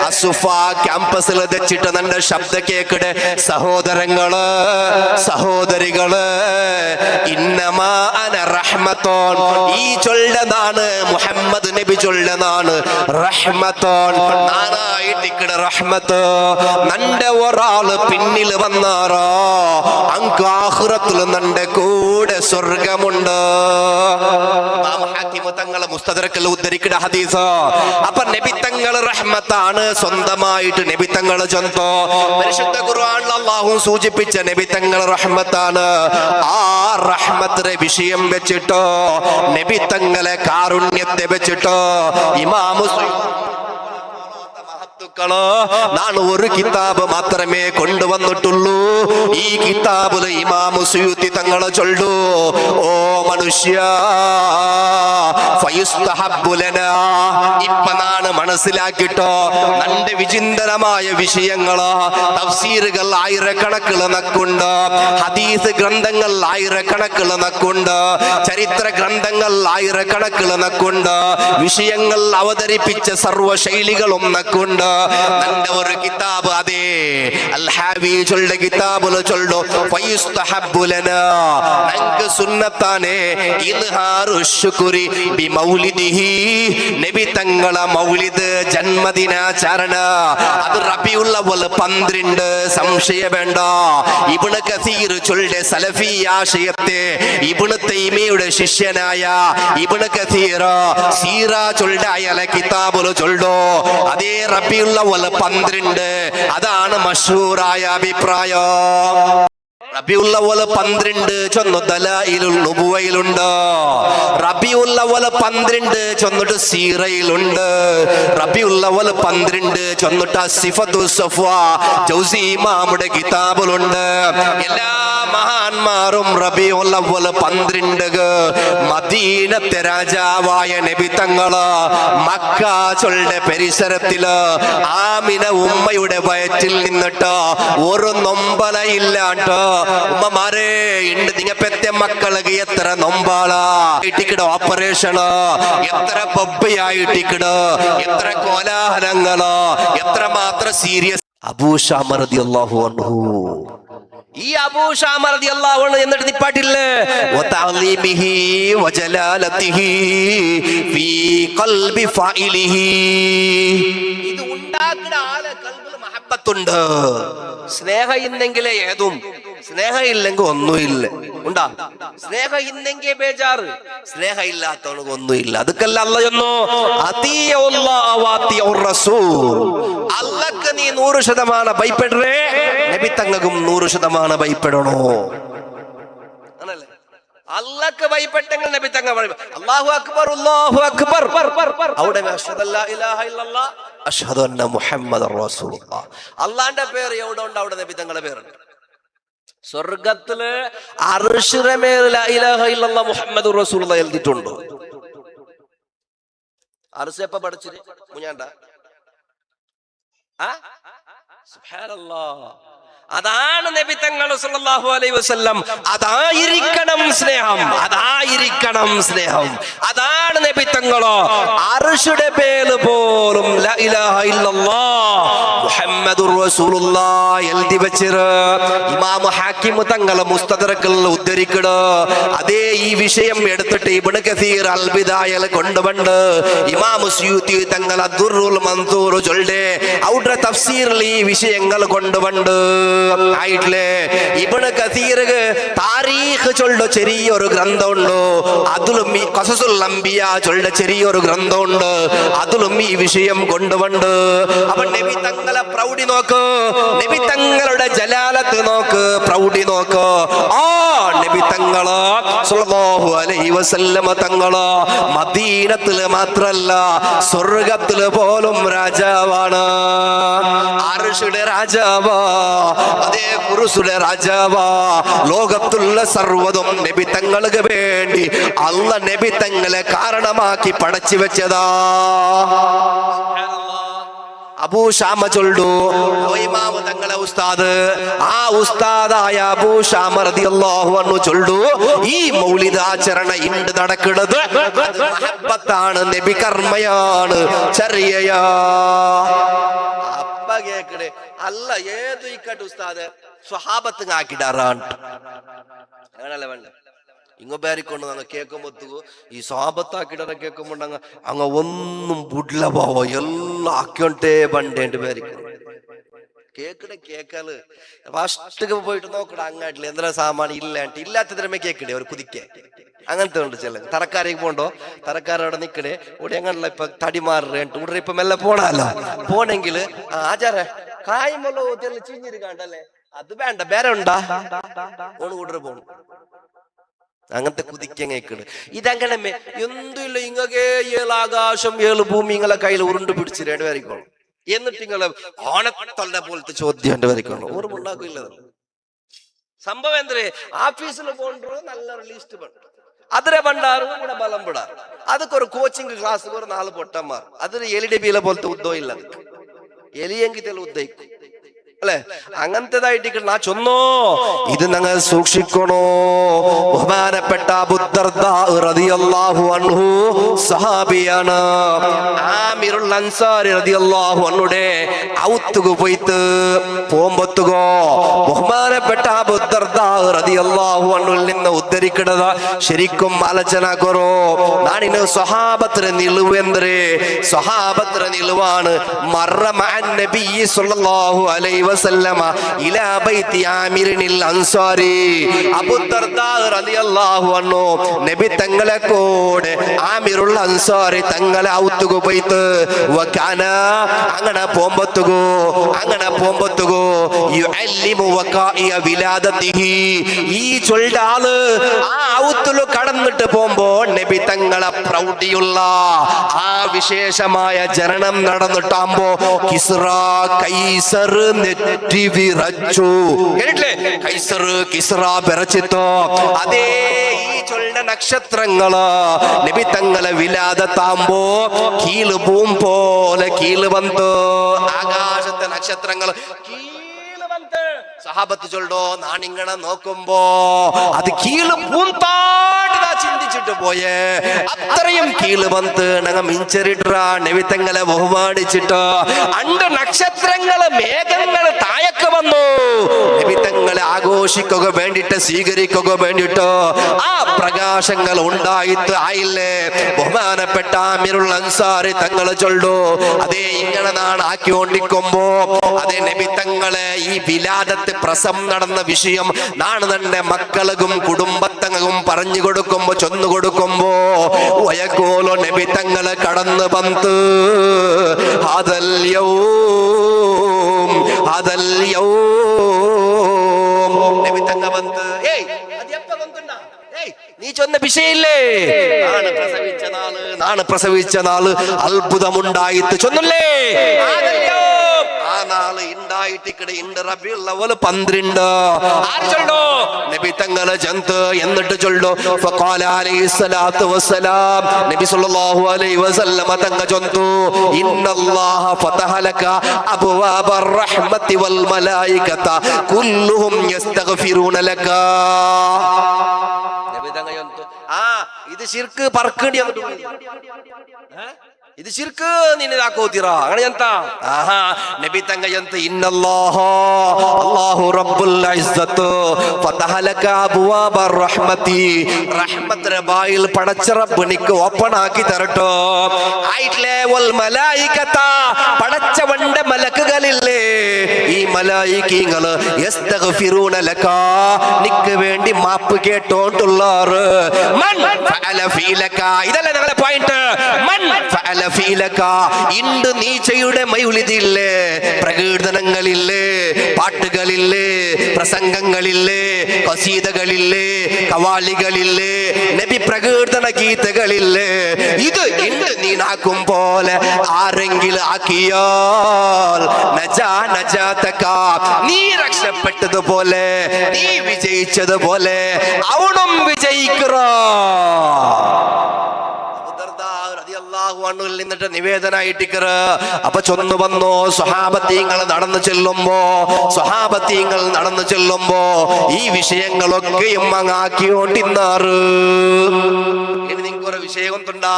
അസുഫ ക്യാമ്പസിൽ വെച്ചിട്ട് നമ്മുടെ ശബ്ദ കേക്കടെ സഹോദരങ്ങള് സഹോദരികള്, ഇന്നമാ അന റഹ്മത്തോൻ, ഈ ചൊല്ലതാണ് മുഹമ്മദ് നബി ചൊല്ലതാണ് റഹ്മത്തോൻ, നാനായിട്ടിക്കട റഹ്മത്ത്. നന്റെ ഒരാള് പിന്നിൽ വന്നാറോ അങ്ക് ആഖിറത്തിൽ നന്റെ കൂടെ സ്വർഗമുണ്ട്. തങ്ങളെ മുസ്തദറക്കിൽ ഉദ്ധരിക്കുന്ന ഹദീസ്. അപ്പൊ നബി തങ്ങൾ റഹ്മത്താണ്, സ്വന്തമായിട്ട് നബി തങ്ങൾ ചൊന്തോ. പരിശുദ്ധ ഖുർആനിൽ അല്ലാഹു സൂചിപ്പിച്ച നബി തങ്ങൾ റഹ്മത്താണ്. ആ റഹ്മത്തിനെ വിഷയം വെച്ചിട്ടോ നബി തങ്ങളെ കാരുണ്യത്തെ വെച്ചിട്ടോ ഇമാമു നാണ് ഒരു കിതാബ് മാത്രമേ കൊണ്ടുവന്നിട്ടുള്ളൂ. ഈ കിതാബില് ഇമാമു സുയൂത്തി തങ്ങളെ ചൊല്ലു, ഓ മനുഷ്യ, ഇപ്പൊ നാണ് മനസ്സിലാക്കിട്ടോ നന്റെ വിചിന്തനമായ വിഷയങ്ങള്, തഫ്സീറുകൾ ആയിരക്കണക്കില് നക്കുണ്ട്, ഹദീസ് ഗ്രന്ഥങ്ങൾ ആയിരക്കണക്കില് നക്കുണ്ട്, ചരിത്ര ഗ്രന്ഥങ്ങൾ ആയിരക്കണക്കില് നക്കുണ്ട്, വിഷയങ്ങൾ അവതരിപ്പിച്ച സർവ്വ ശൈലികളും നക്കുണ്ട്. നന്റെ ഒരു കിതാബ്, അതേ അൽ ഹാവി ചൊല്ല കിതാബുൽ ചൊല്ലു, ഫയുസ്തഹബ്ബു ലനാ, നങ്ക സുന്നത്താനേ ഇൽഹാറു ശുക്രി ബി മൗലിദിഹി, നബി തങ്ങളെ മൗലിദ് ജന്മദിനാചരണ അത് റബീഉൽ അവ്വൽ 12, സംശയ വേണ്ട. ഇബ്നു കസീർ ചൊല്ലെ സലഫി ആശയത്തെ ഇബ്നു തൈമിയുടെ ശിഷ്യനായ ഇബ്നു കസീർ സീറ ചൊല്ലായ കിതാബുൽ ചൊല്ലു, അതേ റബീഉൽ അവ്വൽ 12, അതാണ് മശഹൂറായ അഭിപ്രായം. റബീഉൽ അവ്വൽ 12 ചൊന്നു ദലായിലുൽ നുബുവയിലുണ്ട്, റബീഉൽ അവ്വൽ 12 ചൊന്നിട്ട് സീറയിലുണ്ട്, റബീഉൽ അവ്വൽ 12 ചൊന്നിട്ട് സിഫത്തു സഫ്വാ ജൗസി ഇമാമുടെ കിതാബിലുണ്ട്. എല്ലാ മഹാന്മാരും റബീഉൽ അവ്വൽ 12 മദീനത്തെ രാജാവായ നബി തങ്ങള് മക്ക ചൊല്ലെ പരിസരത്തില് ആമിന ഉമ്മയുടെ വയറ്റിൽ നിന്നിട്ട് ഒരു നൊമ്പലയില്ലാണ്ട്, ഉമ്മമാരെ ഉണ്ട് നിങ്ങ പെറ്റ മക്കള് എത്ര നൊമ്പാളാ ഇട്ടിക്കട ഓപ്പറേഷന്, എത്ര ബൊബ്ബയായിട്ടിക്കട്, എത്ര കോലാഹലങ്ങള്, എത്ര മാത്രം സീരിയസ്. അബൂ ശാമ റളിയല്ലാഹു അൻഹു, ഈ അബൂ ശാമ റളിയല്ലാഹു അൻഹു എന്നിട്ട് നിപ്പാട്ടില്ലേ, വതഅലീമിഹി വജലാലതിഹി ഫീ ഖൽബി ഫായിലിഹി, ഇത് ഉണ്ടാക്കുന്ന ആളെ ഖൽബിൽ മഹബ്ബത്തുണ്ട്. സ്നേഹം ഇന്നെങ്കിലേ ഏതും, സ്നേഹം ഇല്ലെങ്കിൽ ഒന്നുമില്ല. ഉണ്ടാ സ്നേഹം ഇന്നെങ്കിൽ ബേജാറ്, സ്നേഹം ഇല്ലാത്തവർക്ക് ഒന്നുമില്ല. അതുക്കല്ല അല്ല ചെന്നോ, അള്ളക്ക് നീ 100% ഭയപ്പെടേ, നബി തങ്ങൾക്കും 100% ഭയപ്പെടണോ. ആണല്ലേ, അള്ളക്ക് ഭയപ്പെട്ടെങ്കിൽ നബി തങ്ങൾ അല്ലാഹു അക്ബർ അല്ലാഹു അക്ബർ, അവിടെ അഷ്ഹദു അല്ലാ ഇലാഹ ഇല്ലല്ലാഹ് അഷ്ഹദു അന്ന മുഹമ്മദർ റസൂലുള്ളാഹ്, അള്ളാന്റെ പേര് എവിടെ ഉണ്ട് അവിടെ നബി തങ്ങളുടെ പേരുണ്ട്. സ്വർഗത്തില് അർശിന്റെ മേൽ ലാ ഇലാഹ ഇല്ലല്ലാഹ് മുഹമ്മദുർ റസൂലുള്ളാഹ് എഴുതിയിട്ടുണ്ട്. അർശ് എപ്പ പഠിച്ചിട്ട് മുഞ്ഞാണ്ട സുബ്ഹാനല്ലാഹ്, അതാണ് നബി തങ്ങൾ സല്ലല്ലാഹു അലൈഹി വസല്ലം. അതായിരിക്കണം സ്നേഹം, അതായിരിക്കണം സ്നേഹം, അതാണ് നബി തങ്ങളോ. അർശുടെ പേര് പോലും ലാ ഇലാഹ ഇല്ലല്ലാഹ് മുഹമ്മദുർ റസൂലുള്ളാഹ് എഴുതി വെച്ചിര്. ഇമാം ഹാക്കിം തങ്ങളെ മുസ്തദറക്കിൽ ഉദ്ധരിക്കട്. അതേ ഈ വിഷയം എടുത്തിട്ട് ഇബ്നു കസീർ അൽ ബിദായയിൽ കൊണ്ടുവണ്ട് ഇമാം സുയൂത്തി തങ്ങൾ അദ്ദുറുൽ മൻസൂർ ചൊല്ലെ ഔട്ര തഫ്സീറിൽ ഈ വിഷയങ്ങൾ കൊണ്ടുവണ്ട് ആയിട്ടില്ലേ. ഇബ്നു കസീർ താരീഖ് ചൊല്ല ചെറിയൊരു ഗ്രന്ഥമുണ്ട്, അതിലും ഖസസുൽ അംബിയ ചൊല്ല ചെറിയൊരു ഗ്രന്ഥമുണ്ട്, അത് ലോകത്തിലും ഈ വിഷയം കൊണ്ടുവണ്ട്. അപ്പൊ നബി തങ്ങളെ പ്രൗഢി നോക്ക്, നബി തങ്ങളുടെ ജലാലത്ത് നോക്ക്, പ്രൗഢി നോക്ക്. ആ നബി തങ്ങള് സ്വല്ലല്ലാഹു അലൈഹി വസല്ലമ തങ്ങള് മദീനത്തില് മാത്രല്ല സ്വർഗത്തില് പോലും രാജാവാണ്. അർശുടെ രാജാവാ, അതേ കുർസിയുടെ രാജാവാ. ലോകത്തുള്ള സർവ്വതും നബി തങ്ങൾക്ക് വേണ്ടി അല്ല നബി തങ്ങളെ കാരണമാക്കി പടച്ചു വെച്ചതാ. അബൂ ഷാമ ചൊല്ലു ഇമാമ തങ്ങളെ ഉസ്താദ്, ആ ഉസ്താദായ അബൂ ഷാമ റളിയല്ലാഹു അൻഹു ചൊല്ലു, ഈ മൗലിദ് ആചരണ ഇണ്ട് നടക്കുന്നത് മഹബ്ബത്താണ്, നബി കർമ്മയാണ്, ചര്യയാ. അപ്പ കേക്കടെ അല്ല ഏത് ഇക്കട്ട് ഉസ്താദ് സ്വഹാബത്ത് ആക്കിടാറാണ് അങ്ങനല്ല വേണ്ട. ഇങ്ങ പേരിക്കൊണ്ട് അങ്ങ് കേൾക്കുമ്പോ ഈ സ്വാപത്താക്കിടനെ കേൾക്കുമ്പോ അങ്ങ് ഒന്നും ബുഡ്ല പോവോ എല്ലാം ആക്കിയോണ്ടേ പണ്ടേണ്ട് പേരിക്കും കേക്കടെ കേക്കാല് ഫസ്റ്റ് പോയിട്ട് നോക്കട അങ്ങാട്ടില് എന്താ സാമാനം ഇല്ലാണ്ട് ഇല്ലാത്തതിരമേ കേക്കടേ ഒരു കുതിക്കേ അങ്ങനത്തെ ഉണ്ട് ചില തറക്കാരേക്ക് പോണ്ടോ തറക്കാരവിടെ നിക്കടേ ഇവിടെ എങ്ങനല്ല ഇപ്പൊ തടി മാറുണ്ട് ഇവിടെ ഇപ്പൊ മെല്ലെ പോണല്ലോ പോണെങ്കിൽ ആചാര കായ്മല്ലോ ചീഞ്ഞിരിക്കാണ്ടല്ലേ അത് വേണ്ട വേറെ ഉണ്ടാ ഓണ് കൂട്ടർ പോണു അങ്ങനത്തെ കുതിക്കങ്ങേക്കണ്. ഇതങ്ങനെ എന്തുമില്ല ഇങ്ങകേ ഏഴ് ആകാശം ഏഴ് ഭൂമി നിങ്ങളെ കയ്യിൽ ഉരുണ്ട് പിടിച്ച് രണ്ട് വരയ്ക്കോളും. എന്നിട്ട് നിങ്ങളെ ഓണത്തള്ള പോലത്തെ ചോദ്യം എന്റെ വരയ്ക്കോളൂ ഓർമ്മ ഉണ്ടാക്കില്ല. സംഭവം എന്തേ ആഫീസിൽ പോകണ്ടോ നല്ലൊരു ലിസ്റ്റ് പണ്ട് അതിരെ പണ്ടാറും കൂടെ ബലം പിടാറ് അതൊക്കെ ഒരു കോച്ചിങ് ക്ലാസ് ഒരു 4 പൊട്ടന്മാർ അതൊരു എലിഡബിയിലെ പോലത്തെ ഉദ്യോഗം ഇല്ല. എലിയെങ്കിൽ തെളിവ് ഉദ്ദേശിക്കും അല്ലെ അങ്ങനത്തേതായിട്ട് നാ ചൊന്നോ ഇത് ഞങ്ങൾ സൂക്ഷിക്കണോ. ബഹുമാനപ്പെട്ട അബൂ ദർദാ റളിയല്ലാഹു അൻഹു സഹാബിയാണ്. ആമിറുൽ അൻസാരി റളിയല്ലാഹു അൻഹുടെ ഔത്തുകു പോയിട്ട് പോമ്പത്തുകോ ബഹുമാനപ്പെട്ട അബൂ ദർദാ റളിയല്ലാഹു അൻഹുൽ നിന്ന് ഉദ്ധരിക്കുന്നത് ശരിക്കും ആലോചന കൊറോ. നാണിന് സ്വഹാബത്തിന് നിലുവെന്തരേ സ്വഹാബത്തിന് നിലുവാണ്. മറ മഅൻ നബി സ്വല്ലല്ലാഹു അലൈഹി വസല്ലമ ഇലാ ബൈതി ആമിറിനിൽ അൻസാരി. അബൂ ദർദാ റളിയല്ലാഹു അൻഹു നബി തങ്ങളെ കൂടെ ആമിറുൽ അൻസാരി തങ്ങളെ ഔത്തുകു പോയിട്ട് വകാന അങ്ങനെ പോമ്പത്തുകോ യുഅല്ലിമു വകാഇയ വിലാദതിഹി. ഈ ചൊല്ല ആള് ആ ഔത്തുലു കടന്നിട്ട് പോകുമ്പോ നബി തങ്ങളെ പ്രൗഢിയുള്ള ആ വിശേഷമായ ജനനം നടന്നിട്ടാകുമ്പോ കിസ്റ കൈസർ നെറ്റി വിറച്ചു കേട്ടില്ലേ കൈസർ കിസ്റ വിറച്ചിട്ടോ. അതേ ഈ ചൊല്ല നക്ഷത്രങ്ങള് നബി തങ്ങളെ വിലാദത്താകുമ്പോ കീല് പൂം പോലെ കീല് വന്ന് ആകാശത്തെ നക്ഷത്രങ്ങൾ സഹാബത്ത് ചൊല്ലോ നാണിങ്ങനെ നോക്കുമ്പോ അത് കീഴ് പൂന്താട്ട് ചിന്തിച്ചിട്ട് പോയേ അത്രയും കീഴ് വന്ന് ഞങ്ങ മിഞ്ചറിട്ടാ നബിത്തങ്ങളെ ബഹുമാനിച്ചിട്ട് അണ്ട് നക്ഷത്രങ്ങള് മേഘങ്ങള് താഴക്ക് വന്നു നബിത്തങ്ങളെ ആഘോഷിക്കുക വേണ്ടിട്ട് സ്വീകരിക്കുക വേണ്ടിട്ട് ആ പ്രകാശങ്ങൾ ഉണ്ടായിട്ട് ആയില്ലേ. ബഹുമാനപ്പെട്ട ആമിറുൽ അൻസാരി തങ്ങള് ചൊല്ലോ അതേ ഇങ്ങനെ നാണ് ആക്കിക്കൊണ്ടിരിക്കുമ്പോ അതേ നബിത്തങ്ങളെ ഈ വിലാദത്ത് പ്രസം നടന്ന വിഷയം നാണ് തന്നെ മക്കളും കുടുംബത്തങ്ങും പറഞ്ഞു കൊടുക്കുമ്പോ ചൊന്നു കൊടുക്കുമ്പോ വയക്കോലോ നബി തങ്ങള് കടന്നു വന്ന് ഹദൽ യൗം നബി തങ്ങ വന്ന് നീ ചൊന്ന വിഷയില്ലേ നാണ് പ്രസവിച്ച നാള് അത്ഭുതമുണ്ടായിട്ട് ചൊന്നല്ലേ ആ നാള് ഉണ്ടായിട്ട് റബീഉൽ അവ്വൽ 12 ആര് ചൊല്ലോ നബി തങ്ങളെ ജന്ത് എന്നിട്ട് ചൊല്ലോ ഫഖാല അലൈഹി സ്വലാത്തു വസ്സലാം നബി സല്ലല്ലാഹു അലൈഹി വസല്ലം തങ്ങ ചൊന്തു ഇന്നല്ലാഹ ഫതഹ ലക അബ്വാബർ റഹ്മത്തി വൽ മലായികത കുല്ലുഹും യസ്തഗ്ഫിറൂന ലക. നബി തങ്ങ ചൊന്തു ഇത് ശിർക്ക് പറക്കേണ്ടി ഇത് ശിർക്ക് നിന്നിതാക്കോത്തിറ അങ്ങനെ എന്താ നബി തങ്ക എന്ത് അല്ലാഹു റബ്ബുൽ ഇസ്സത്ത് ഫതഹ ലക അബ്വാബർ റഹ്മതി റഹ്മത്തിന്റെ ബായിൽ പടച്ച റബ്ബ് നിക്ക് ഓപ്പൺ ആക്കി തരട്ടോ. ആയിട്ട്ലേ വൽ മലായികത പടച്ചവന്റെ മലക്കുകളില്ലേ ഈ മലായികീങ്ങള് യസ്തഗ്ഫിറൂന ലക നിക്ക് വേണ്ടി മാപ്പ് കേട്ടോണ്ടുള്ളാറ്. മൻ ഫഅല ഫീലക ഇതല്ലേ ഞങ്ങളുടെ പോയിന്റ്. മൻ ഫഅല ഫീലക ഇണ്ട് നീച്ചയുടെ മൗലിദില്ലേ, പ്രകീർത്തനങ്ങളില്ലേ, പാട്ടുകളില്ലേ, പ്രസംഗങ്ങളില്ലേ, ഖസീദകളില്ലേ, കവാലികളില്ലേ, നബി പ്രകീർത്തന ഗീതകളില്ലേ, ഇത് ഇണ്ട് നീനാക്കും പോലെ ആരെങ്കിലും ആക്കിയാൽ നജാ നജാതക നീ രക്ഷപ്പെട്ടതുപോലെ, നീ വിജയിച്ചതുപോലെ അവനും വിജയിക്കറ. നിന്നിട്ട് നിവേദനായിട്ടിക്കറ. അപ്പൊ ചൊന്നു വന്നോ സ്വഹാബത്തീങ്ങൾ നടന്നു ചെല്ലുമ്പോ ഈ വിഷയങ്ങളൊക്കെയും അങ്ങാക്കിയോണ്ടിന്നാറ്. ഇനി നിങ്ങൾക്കൊരു വിഷയം തുണ്ടാ.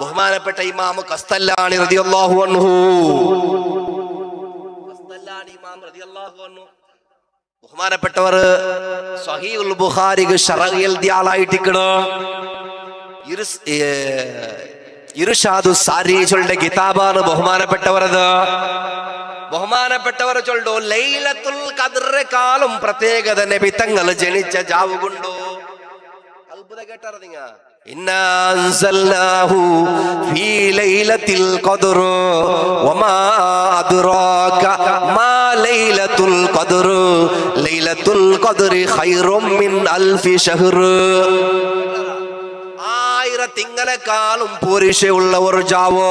ബഹുമാനപ്പെട്ട ഇമാമു ഖസ്തല്ലാനി റളിയല്ലാഹു അൻഹു, ബഹുമാനപ്പെട്ടവർ സ്വഹീഹുൽ ബുഖാരിക്ക് ശറഹ് എഴുതിയ ആളായിട്ടിക്കണ്. ഇർഷാദു സാരീകളുടെ കിതാബാണ് ബഹുമാനപ്പെട്ടവരത്. ബഹുമാനപ്പെട്ടവർ ചൊല്ലോ ലൈലത്തുൽ ഖദ്റിനെക്കാളും പ്രത്യേകത നബി തങ്ങൾ ജനിച്ച ജാവുകൊണ്ടോ. അത്ഭുതം കേട്ടറിഞ്ഞ ഇന്നാ അൻസൽനാഹു ഫീ ലൈലത്തിൽ ഖദ്ർ വമാ അദ്റാക മാ ലൈലത്തുൽ ഖദ്ർ ലൈലത്തുൽ ഖദ്രി ഖൈറും മിൻ അൽഫി ശഹ്ർ. തിങ്ങളെക്കാളും പോരിശയുള്ള ഒരു ജാവോ,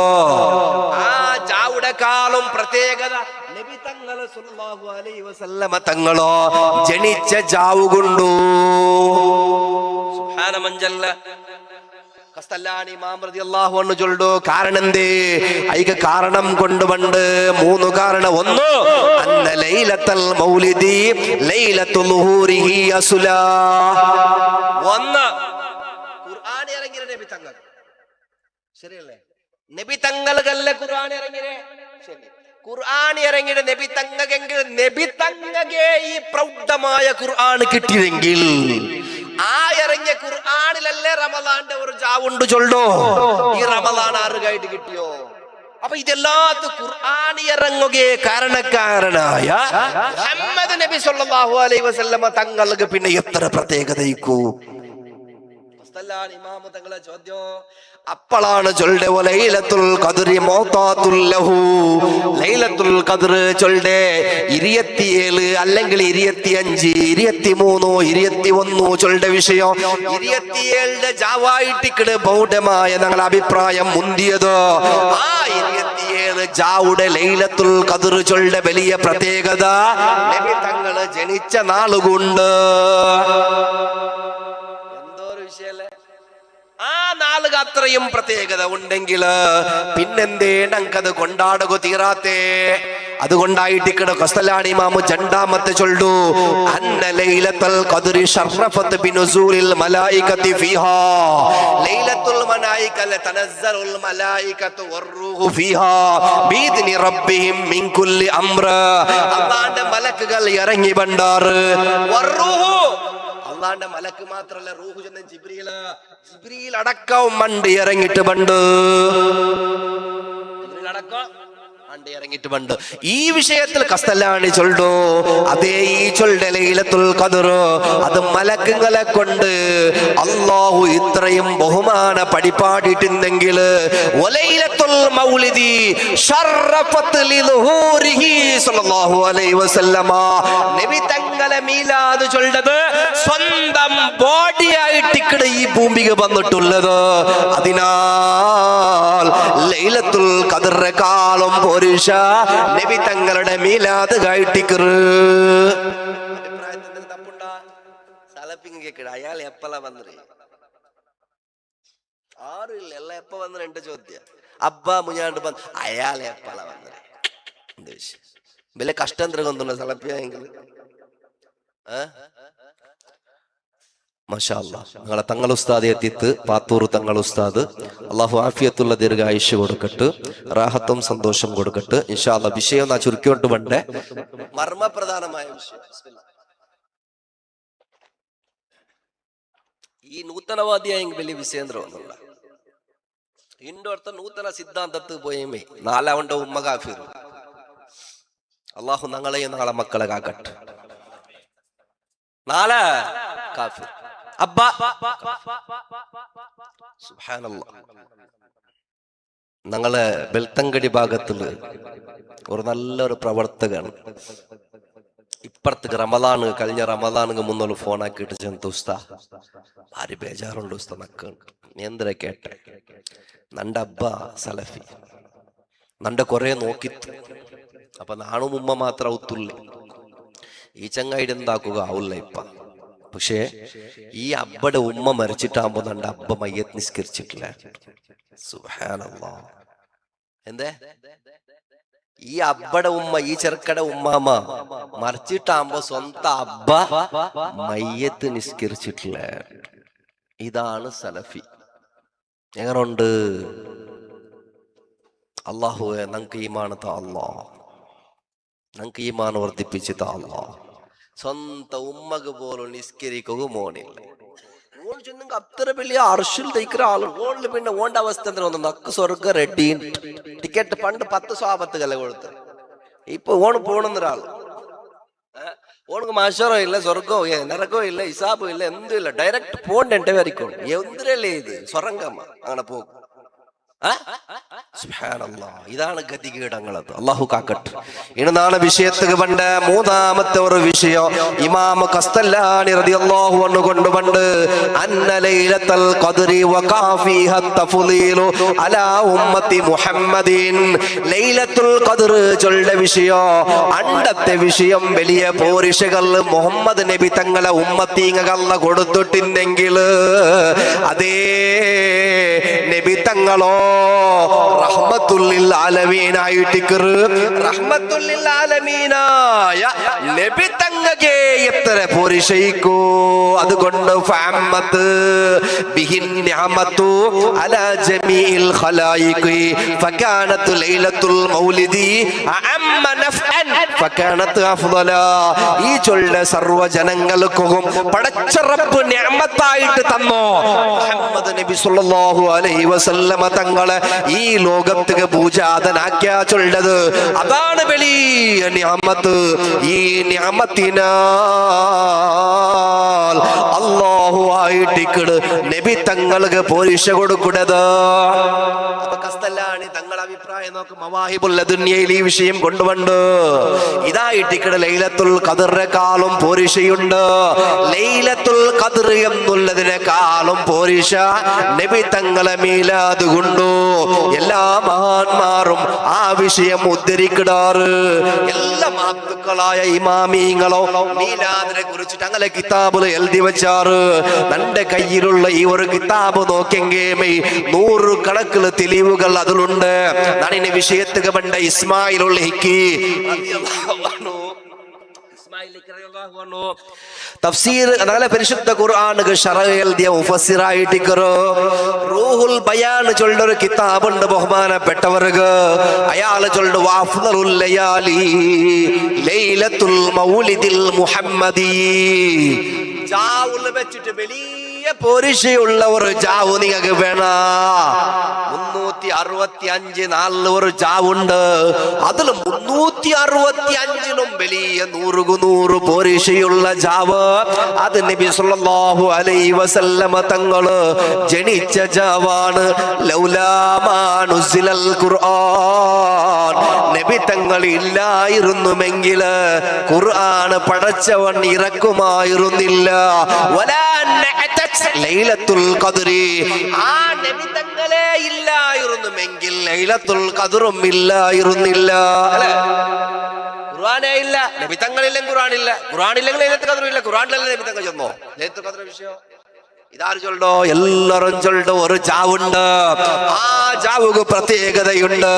ആ ജാവുടെ കാലും പ്രത്യേകത നബി തങ്ങൾ സല്ലല്ലാഹു അലൈഹി വസല്ലമ തങ്ങളോ ജനിച്ച ജാവുകൊണ്ടു. സുബ്ഹാനമഞ്ചല്ല ഖസ്തല്ലാനി ഇമാം റളിയല്ലാഹു അൻഹു ചൊല്ലു. കാരണം എന്തേ? ഐക കാരണം കൊണ്ടുവണ്ട് 3 കാരണം. ഒന്ന് അന്ന ലൈലത്തുൽ മൗലിദി ലൈലത്തുൽ ളുഹൂരിഹി അസ്ലാ. ഒന്ന് ഇറങ്ങിയ നബി തങ്ങൾ ശരിയല്ലേ? നബി തങ്ങൾക്കല്ലേ ഖുർആൻ ഇറങ്ങിയേ? ശരി, ഖുർആൻ ഇറങ്ങിയ നബി തങ്ങൾക്കെങ്കിൽ നബി തങ്ങൾക്കേ ഈ പ്രൗഢമായ ഖുർആൻ കിട്ടിയെങ്കിൽ ആ ഇറങ്ങിയ ഖുർആനിലല്ലേ റമളാന്റെ ഒരു ജാവുണ്ട് ചൊല്ലോ. ഈ റമളാൻ ആർക്കായിട്ട് കിട്ടിയോ? അപ്പൊ ഇതെല്ലാത്തും ഖുർആൻ ഇറങ്ങുകയെ കാരണക്കാരനായ മുഹമ്മദ് നബി സല്ലല്ലാഹു അലൈഹി വസല്ലമ തങ്ങൾക്ക് പിന്നെ എത്ര പ്രത്യേകതയ്ക്കൂ. ഇമാമ തങ്ങളെ ചോദ്യം അപ്പോഴാണ് ചൊല്ലെ ലൈലത്തുൽ ഖദ്രി മൗതാത്തുൽ ലഹു. ലൈലത്തുൽ ഖദ്ർ ചൊല്ലെ 27 അല്ലെങ്കിൽ 25 23 21 ചൊല്ലെ വിഷയം 27 ജാവായിട്ടിക്കട് ബൗഢമായ ഞങ്ങളുടെ അഭിപ്രായം മുന്തിയത്. ആ 27 ജാവുടെ ലൈലത്തുൽ ഖദ്ർ ചൊല്ലെ വലിയ പ്രത്യേകത നബി തങ്ങള് ജനിച്ച നാളുകൊണ്ട്. ആ നാളുക അത്രയും പ്രത്യേകത ഉണ്ടെങ്കിൽ പിന്നെന്തേ ഞങ്ങൾക്കത് കൊണ്ടാടുക തീരാത്തേ? അതുകൊണ്ടായിട്ടിക്കട ഖസ്തല്ലാനി ഇമാമു രണ്ടാമത്തെ ചൊല്ലു അന്ന ലൈലത്തുൽ ഖദ്രി ശറഫത് ബിനുസൂലിൽ മലായികതി ഫീഹാ. ലൈലത്തുൽ മലായിക തനസ്സലുൽ മലായികതു വറൂഹു ഫീഹാ ബിഇദ്നി റബ്ബിഹിം മിൻ കുല്ലി അംറ. അല്ലാഹുവിന്റെ മലക്കുകൾ ഇറങ്ങി ബണ്ടാറ്. വറൂഹു അല്ലാഹുവിന്റെ മലക്ക് മാത്രല്ല, റൂഹ് ചെന്ന ജിബ്രീൽ അടക്കം മണ്ടി ഇറങ്ങിട്ട് ബണ്ട്. ഇറങ്ങിട്ട് ബണ്ട്. ഈ വിഷയത്തിൽ ഖസ്തല്ലാനി ചൊല്ലോ അതേ ഈ ചൊല്ലെ ലൈലത്തുൽ ഖദ്ർ അത് മലക്കുകളെ കൊണ്ട് അല്ലാഹു ഇത്രയും ബഹുമാന പഠിപ്പാടിയിട്ടുണ്ടെങ്കിൽ വലൈലത്തുൽ മൗലിദി ശറഫത് ലിളുഹൂരിഹി സല്ലല്ലാഹു അലൈഹി വസല്ലമ നബി തങ്ങളെ മീലാദ് ചൊല്ലത് സ്വന്തം ബോഡിയായിട്ട് ഈ ഭൂമിക്ക് വന്നിട്ടുള്ളത്. അതിനാൽ ലൈലത്തുൽ ഖദ്റിനെക്കാളും പോരിശ നബി തങ്ങളുടെ മീലാദ് കായിട്ടിക്കറ്. അഭിപ്രായത്തിൽ തപ്പുണ്ടാ? സലപ്പിങ് കേക്കട അയാൾ എപ്പല വന്നേ? ആറില്ല എല്ലാം എപ്പ വന്ന 2 ചോദ്യം. അബ്ബ മുഞ്ഞാണ്ട് വന്ന് അയാൾ എപ്പല വന്നേ? വലിയ കഷ്ടം തിരകൊന്നുണ്ടോ സലപ്പിയെങ്കിൽ? മാഷാ അല്ലാഹ് ഞങ്ങളെ തങ്ങൾ ഉസ്താദ് എത്തിത്ത് പാത്തൂർ തങ്ങൾ ഉസ്താദ് അള്ളാഹു ആഫിയത്തുള്ള ദീർഘായുഷ്യ കൊടുക്കട്ട്, റാഹത്തും സന്തോഷം കൊടുക്കട്ട്. ഇൻഷാ അല്ലാഹ് വിഷയം നാ ചുരുക്കിയോട്ട് വേണ്ടേ മർമ്മപ്രധാനമായ വിഷയം. ഈ നൂതനവാദിയായ വലിയ വിഷയേന്ദ്രം ഒന്നുള്ള ഇന്റെ അടുത്ത നൂതന സിദ്ധാന്തത്ത് പോയമേ 4 ഉമ്മ കാഫിർ അള്ളാഹു ഞങ്ങളെയും നാളെ മക്കളെ കാക്കട്ടെ. നാളെ കാഫിർ അബ്ബ സുബ്ഹാനല്ലാഹ്. ഞങ്ങളെ ബെൽത്തങ്കടി ഭാഗത്തില് ഒരു നല്ലൊരു പ്രവർത്തകൻ ഇപ്പുറത്തേക്ക് റമദാന് കഴിഞ്ഞ റമദാന് മുന്നോട്ട് ഫോണാക്കിയിട്ട് ചെന്ന് ഉസ്താ ഭാര്യ ബേജാറുണ്ട് ഉസ്താ നക്ക് എന്തിനാ കേട്ടെ നന്റെ അബ്ബ സലഫി നന്റെ കൊറേ നോക്കിത്തു അപ്പൊ നാണും ഉമ്മ മാത്രം ഔത്തുള്ളി ഈ ചങ്ങായിട്ട് എന്താക്കുക ആവില്ല ഇപ്പ. പക്ഷേ ഈ അബ്ബയുടെ ഉമ്മ മരിച്ചിട്ടാകുമ്പോ നന്റെ അബ്ബ മയ്യത്ത് നിസ്കരിച്ചിട്ടില്ല. സുബ്ഹാനല്ലാഹ്. എന്തേ ഈ അബ്ബയുടെ ഉമ്മ ഈ ചെറുക്കടെ ഉമ്മാമ മറിച്ചിട്ടാകുമ്പോ സ്വന്തം അബ്ബ മയ്യത്ത് നിസ്കരിച്ചിട്ടില്ല. ഇതാണ് സലഫി. എങ്ങനുണ്ട്? അള്ളാഹുവെ ഞങ്ങൾക്ക് ഈമാൻ താ അല്ലാഹ്, ഞങ്ങൾക്ക് ഈമാൻ വർദ്ധിപ്പിച്ച് താ അല്ലാഹ്. സ്വന്തം ഉമ്മക്ക് പോലും നിസ്കരിക്കുക മോനില്ല. ഓൺ ചെന്നെങ്കിൽ അത്ര വലിയ അർഷിൽ തയ്ക്കുന്ന ആള് ഓണില് പിന്നെ ഓണ്ട അവസ്ഥ എന്താ തോന്നുന്നു? നക്ക് സ്വർഗ റെഡി ടിക്കറ്റ് പണ്ട് 10 സ്വാപത്ത് കല കൊടുത്ത് ഇപ്പൊ ഓണ് പോണെന്നൊരാള് ഓണക്ക് മാഷറോ ഇല്ല, സ്വർഗോ നരകോ ഇല്ല, ഹിസാബോ ഇല്ല, എന്തും ഇല്ല, ഡയറക്റ്റ് പോണ്ട് എന്റെ വരയ്ക്കും. എന്തിനല്ലേ ഇത് സ്വർഗമ്മ അങ്ങനെ പോകും. സുബ്ഹാനല്ലാഹ്. ഇതാണ് ഗതികേടങ്ങളത്. അള്ളാഹു കാക്കട്ടെ. ഇനി നാളെ വിഷയത്തിന് പണ്ട് മൂന്നാമത്തെ ഒരു വിഷയം ഇമാം ഖസ്തല്ലാനി റളിയല്ലാഹു അൻഹു കൊണ്ടുപണ്ട് അന്ന ലൈലത്തുൽ ഖദ്രി വഖാ ഫീഹ തഫ്ളീലു അലാ ഉമ്മത്തി മുഹമ്മദിൻ. ലൈലത്തുൽ ഖദ്ർ ചൊല്ല വിഷയം അണ്ടത്തെ വിഷയം വലിയ പോരിഷകൾ മുഹമ്മദ് നബി തങ്ങളെ ഉമ്മത്തീങ്ങകള്ള കൊടുത്തിട്ടുണ്ടെങ്കിൽ അതേ നബി തങ്ങളോ റഹ്മത്തുൽ ആലമീനായിട്ട് റഹ്മത്തുൽ ആലമീനായ നബി തങ്ങകെ എത്ര പോരിഷയിക്കോ. അതുകൊണ്ട് ഫഅമ്മത്ത് ബിഹിൻ നിഅമതു അലാ ജമീഇൽ ഖലായിഖി ഫകാനത് ലൈലത്തുൽ മൗലിദി അഅമ്മ നഫ്അൻ ഫകാനത് അഫ്ളല. ഈ ചൊല്ല സർവ്വ ജനങ്ങൾക്കും പടച്ച റബ്ബ് നിഅമത്തായിട്ട് തന്നോ മുഹമ്മദ് നബി സല്ലല്ലാഹു അലൈഹി വസല്ലമ തങ്ങളെ ഈ ലോകത്തേക്ക് പൂജാതനാക്കിയ ചൊല്ലത് അതാണ് വലിയ നിഅമത്ത്. ഈ നിഅമത്തിനാൽ അല്ലാഹു ആയിട്ട് നബി തങ്ങൾക്ക് പോരിഷ കൊടുക്കുന്നത്. അപ്പൊ കസ്തല്ലാണി തങ്ങളുടെ അഭിപ്രായം നോക്ക് മവാഹിബുൽ ലദുനിയയിൽ ഈ വിഷയം കൊണ്ടുവണ്ട് ഇതായിട്ട് ലൈലത്തുൽ ഖദ്റിനെക്കാളും പോരിഷയുണ്ട്. ലൈലത്തുൽ ഖദ്ർ എന്നുള്ളതിനെക്കാളും പോരിഷ നബി തങ്ങളെ മീലാദ് കൊണ്ടു. എല്ലാ മഹാന്മാരും ആ വിഷയം ഉദ്ധരിക്കിടാറ്. എല്ലാ മഹത്തുക്കളായ ഇമാമീങ്ങളോ മീലാദിനെ കുറിച്ചിട്ട് അങ്ങനെ കിതാബിൽ എഴുതി വെച്ചാറ്. തന്റെ കയ്യിലുള്ള ഈ ഒരു കിതാബ് നോക്കിയെങ്കിൽ 100 കണക്കില് തെളിവുകൾ അതിലുണ്ട്. നാടിന്റെ വിഷയത്തുക പണ്ട ഇസ്മായിലുള്ള തഫ്സീർ അതങ്ങനെ പരിശുദ്ധ ഖുർആനിക ശറഹ് എഴുതിയ മുഫസ്സിറായിട്ട് റൂഹുൽ ബയാൻ ചൊല്ലൊരു കിതാബുണ്ട് ബഹുമാനപ്പെട്ടവർക്ക്. അയാൾ ചൊല്ലു വഅഫ്ളലുൽ ലയാലി ലൈലത്തുൽ മൗലിദിൽ മുഹമ്മദി. ജാവുൽ വെച്ചിട്ട് വലിയ പോരിഷയുള്ള ഒരു ജാവു നിങ്ങൾക്ക് വേണ 365 നാലില് ഒരു ജാവുണ്ട്. അതിൽ 365ലും വലിയ 100 പോരിഷയുള്ള ജാവ് അത് നബി സല്ലല്ലാഹു അലൈഹി വസല്ലമ തങ്ങള് ജനിച്ച ജാവാണ്. ലൗലാ മാ നുസിലൽ ഖുർആൻ നബി തങ്ങൾ ഇല്ലായിരുന്നുവെങ്കിൽ ഖുർആൻ പടച്ചവൻ ഇറക്കുമായിരുന്നില്ല. വലാ ലൈലത്തുൽ ഖദ്രി ആ നബി തങ്ങളെ ഇല്ലായിരുന്നുവെങ്കിൽ ലൈലത്തുൽ ഖദ്റും ഇല്ലായിരുന്നില്ല. ഖുർആനേ ഇല്ല, നബി തങ്ങളില്ലെങ്കിൽ ഖുർആനില്ല, ഖുർആനില്ലെങ്കിൽ ലൈലത്തുൽ ഖദ്റും ഇല്ല. ഖുർആനിലല്ലേ നബി തങ്ങൾ ചെന്നോ ലൈലത്തുൽ ഖദ്ർ വിഷയം? ഇതാര് ചൊല്ലോ? എല്ലാരും ചൊല്ലോ ഒരു ജാവുണ്ട്. ആ ജാവുക്ക് പ്രത്യേകതയുണ്ട്.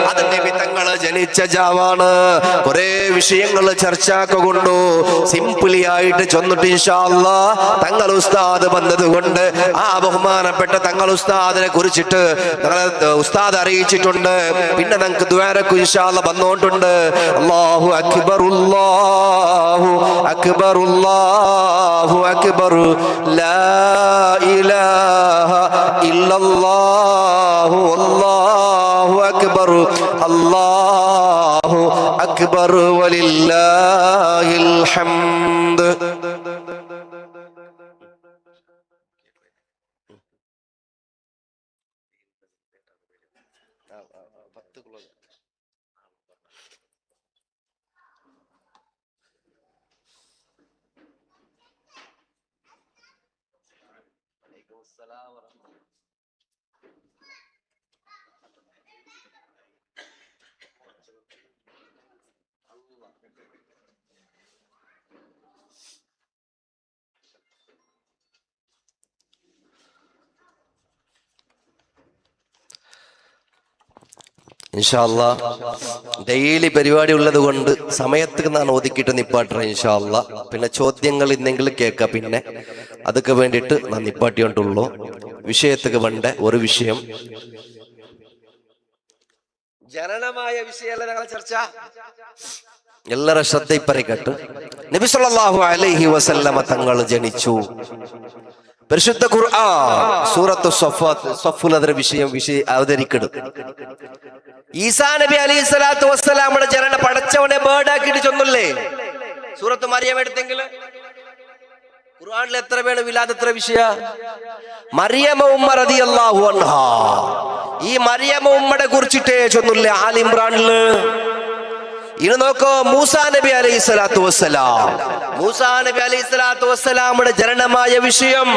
അത് നബി തങ്ങള് ജനിച്ച ജാവാണ്. കുറെ വിഷയങ്ങൾ ചർച്ചയാക്കൊണ്ടു സിംപിളി ആയിട്ട് ചൊന്നിട്ട് ഇൻഷാ അല്ലാഹ് തങ്ങൾ ഉസ്താദ് വന്നത് കൊണ്ട് ആ ബഹുമാനപ്പെട്ട തങ്ങൾ ഉസ്താദിനെ കുറിച്ചിട്ട് ഉസ്താദ് അറിയിച്ചിട്ടുണ്ട്. പിന്നെ നമുക്ക് ദുആരക്ക് ഇൻഷാ അല്ലാഹ് വന്നോട്ടുണ്ട്. അല്ലാഹു അക്ബർ അല്ലാഹു അക്ബർ അല്ലാഹു അക്ബർ ലാ ഇലാഹ ഇല്ലല്ലാഹു അല്ലാഹു അക്ബർ അല്ലാഹു അക്ബർ വലില്ലാഹിൽ ഹംദ്. ഇൻഷാ അല്ലാ ഡെയിലി പരിപാടി ഉള്ളത് കൊണ്ട് സമയത്ത് ഞാൻ ഒതുക്കിയിട്ട് നിപ്പാട്ടറ ഇൻഷാ അല്ലാ. പിന്നെ ചോദ്യങ്ങൾ ഇന്നെങ്കിലും കേൾക്കാം. പിന്നെ അതൊക്കെ വേണ്ടിയിട്ട് ഞാൻ നിപ്പാട്ടിയോണ്ടുള്ളൂ. വിഷയத்துக்கு വേണ്ട ഒരു വിഷയം ജനനമായ വിഷയമല്ല ഞങ്ങളെ ചർച്ച. എല്ലാവരുടെ ശ്രദ്ധ ഇപ്പറേക്കട്ട്. നബി സല്ലല്ലാഹു അലൈഹി വസല്ലമ തങ്ങൾ ജനിച്ചു. പരിശുദ്ധ ഖുർആൻ സൂറത്തു സഫ്ഫിൽ അതര വിഷയം അവതരിക്കടും. ഈസാ നബി അലൈഹി സ്വലാത്തു വസ്സലാമുടെ ജനന പടച്ചവനെ ബേർഡാക്കിയിട്ട് ചൊന്നില്ലേ സൂറത്ത് മറിയം എടുത്തെങ്കിൽ? ഖുർആനിൽ എത്ര വേണം വിലാദ് എത്ര വിഷയ? മറിയമ ഉമ്മ റളിയല്ലാഹു അൻഹാ. ഈ മറിയമ ഉമ്മടെ കുറിച്ചിട്ടേ ചൊന്നില്ലേ ആൽ ഇംറാനില്? ഇനി നോക്കോ, മൂസാ നബി അലൈഹി സ്വലാത്തു വസ്സലാം. മൂസാ നബി അലൈഹി സ്വലാത്തു വസ്സലാമുടെ ജനനമായ വിഷയം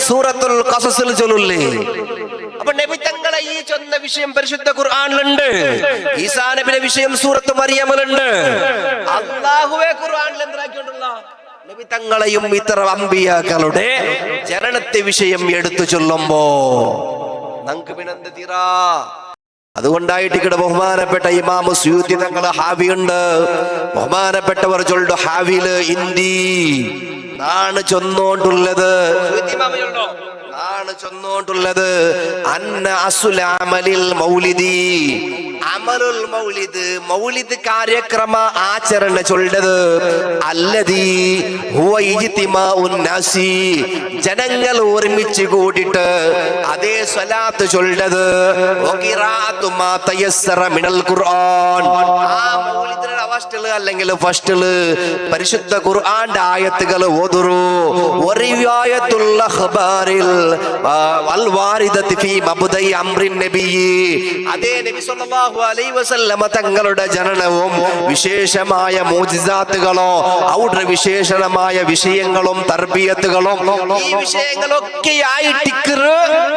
സൂറത്തുൽ ഖസസിൽ ചൊല്ലില്ലേ? അപ്പൊ നബി തങ്ങളെ ഈ ചൊന്ന വിഷയം പരിശുദ്ധ ഖുർആനിലുണ്ട്. ഈസാ നബിയുടെ വിഷയം സൂറത്ത് മറിയമിലുണ്ട്. അല്ലാഹുവേ ഖുർആനിൽ എന്താക്കിയിട്ടുള്ള നബി തങ്ങളെയും ഇത്തര അമ്പിയാക്കളുടെ ജനനത്തെ വിഷയം എടുത്തു ചൊല്ലുമ്പോ നമുക്ക് പിന്നെന്ത് തീരാ? അതുകൊണ്ടായിട്ട് ഇവിടെ ബഹുമാനപ്പെട്ട ഇമാം സുയൂത്തി തങ്ങളെ ഹാവിയുണ്ട്. ബഹുമാനപ്പെട്ടവർ ചൊല്ലു ഹാവിയില് ഇന്ത്യ ആണ് ചൊന്നോണ്ടുള്ളത്. ആണ് ചൊന്നോണ്ടുള്ളത് അന്ന അസുല അമലിൽ മൗലിദി അമലുൽ മൗലിദ് മൗലിദ് കാര്യക്രമ ആചരണ ചൊല്ലത് അല്ലദീ ഹുവ ഇജ്തിമാഉൻ നാസി ജനങ്ങൾ ഒരുമിച്ച് കൂടിയിട്ട് അതേ സ്വലാത്ത് ചൊല്ലത് വഖിറാഅതു മാ തയസ്സറ മിനൽ ഖുർആൻ. ആ മൗലിദിന്റെ അവസ്ഥല് അല്ലെങ്കിൽ ഫസ്റ്റില് പരിശുദ്ധ ഖുർആന്റെ ആയത്തുകൾ ഓതുറു. വറിവായത്തുൽ അഖ്ബാരിൽ വൽ വാരിദതി ഫീ മബ്ദഇ അംറിൻ നബി. അതേ നബി സല്ലല്ലാഹു അലൈഹി വസല്ലമ തങ്ങളുടെ ജനനവും വിശേഷമായ മോജിസാത്തുകളോ അവിടെ വിശേഷണമായ വിഷയങ്ങളും തർബിയത്തുകളും ഈ വിഷയങ്ങളൊക്കെ ആയിട്ട്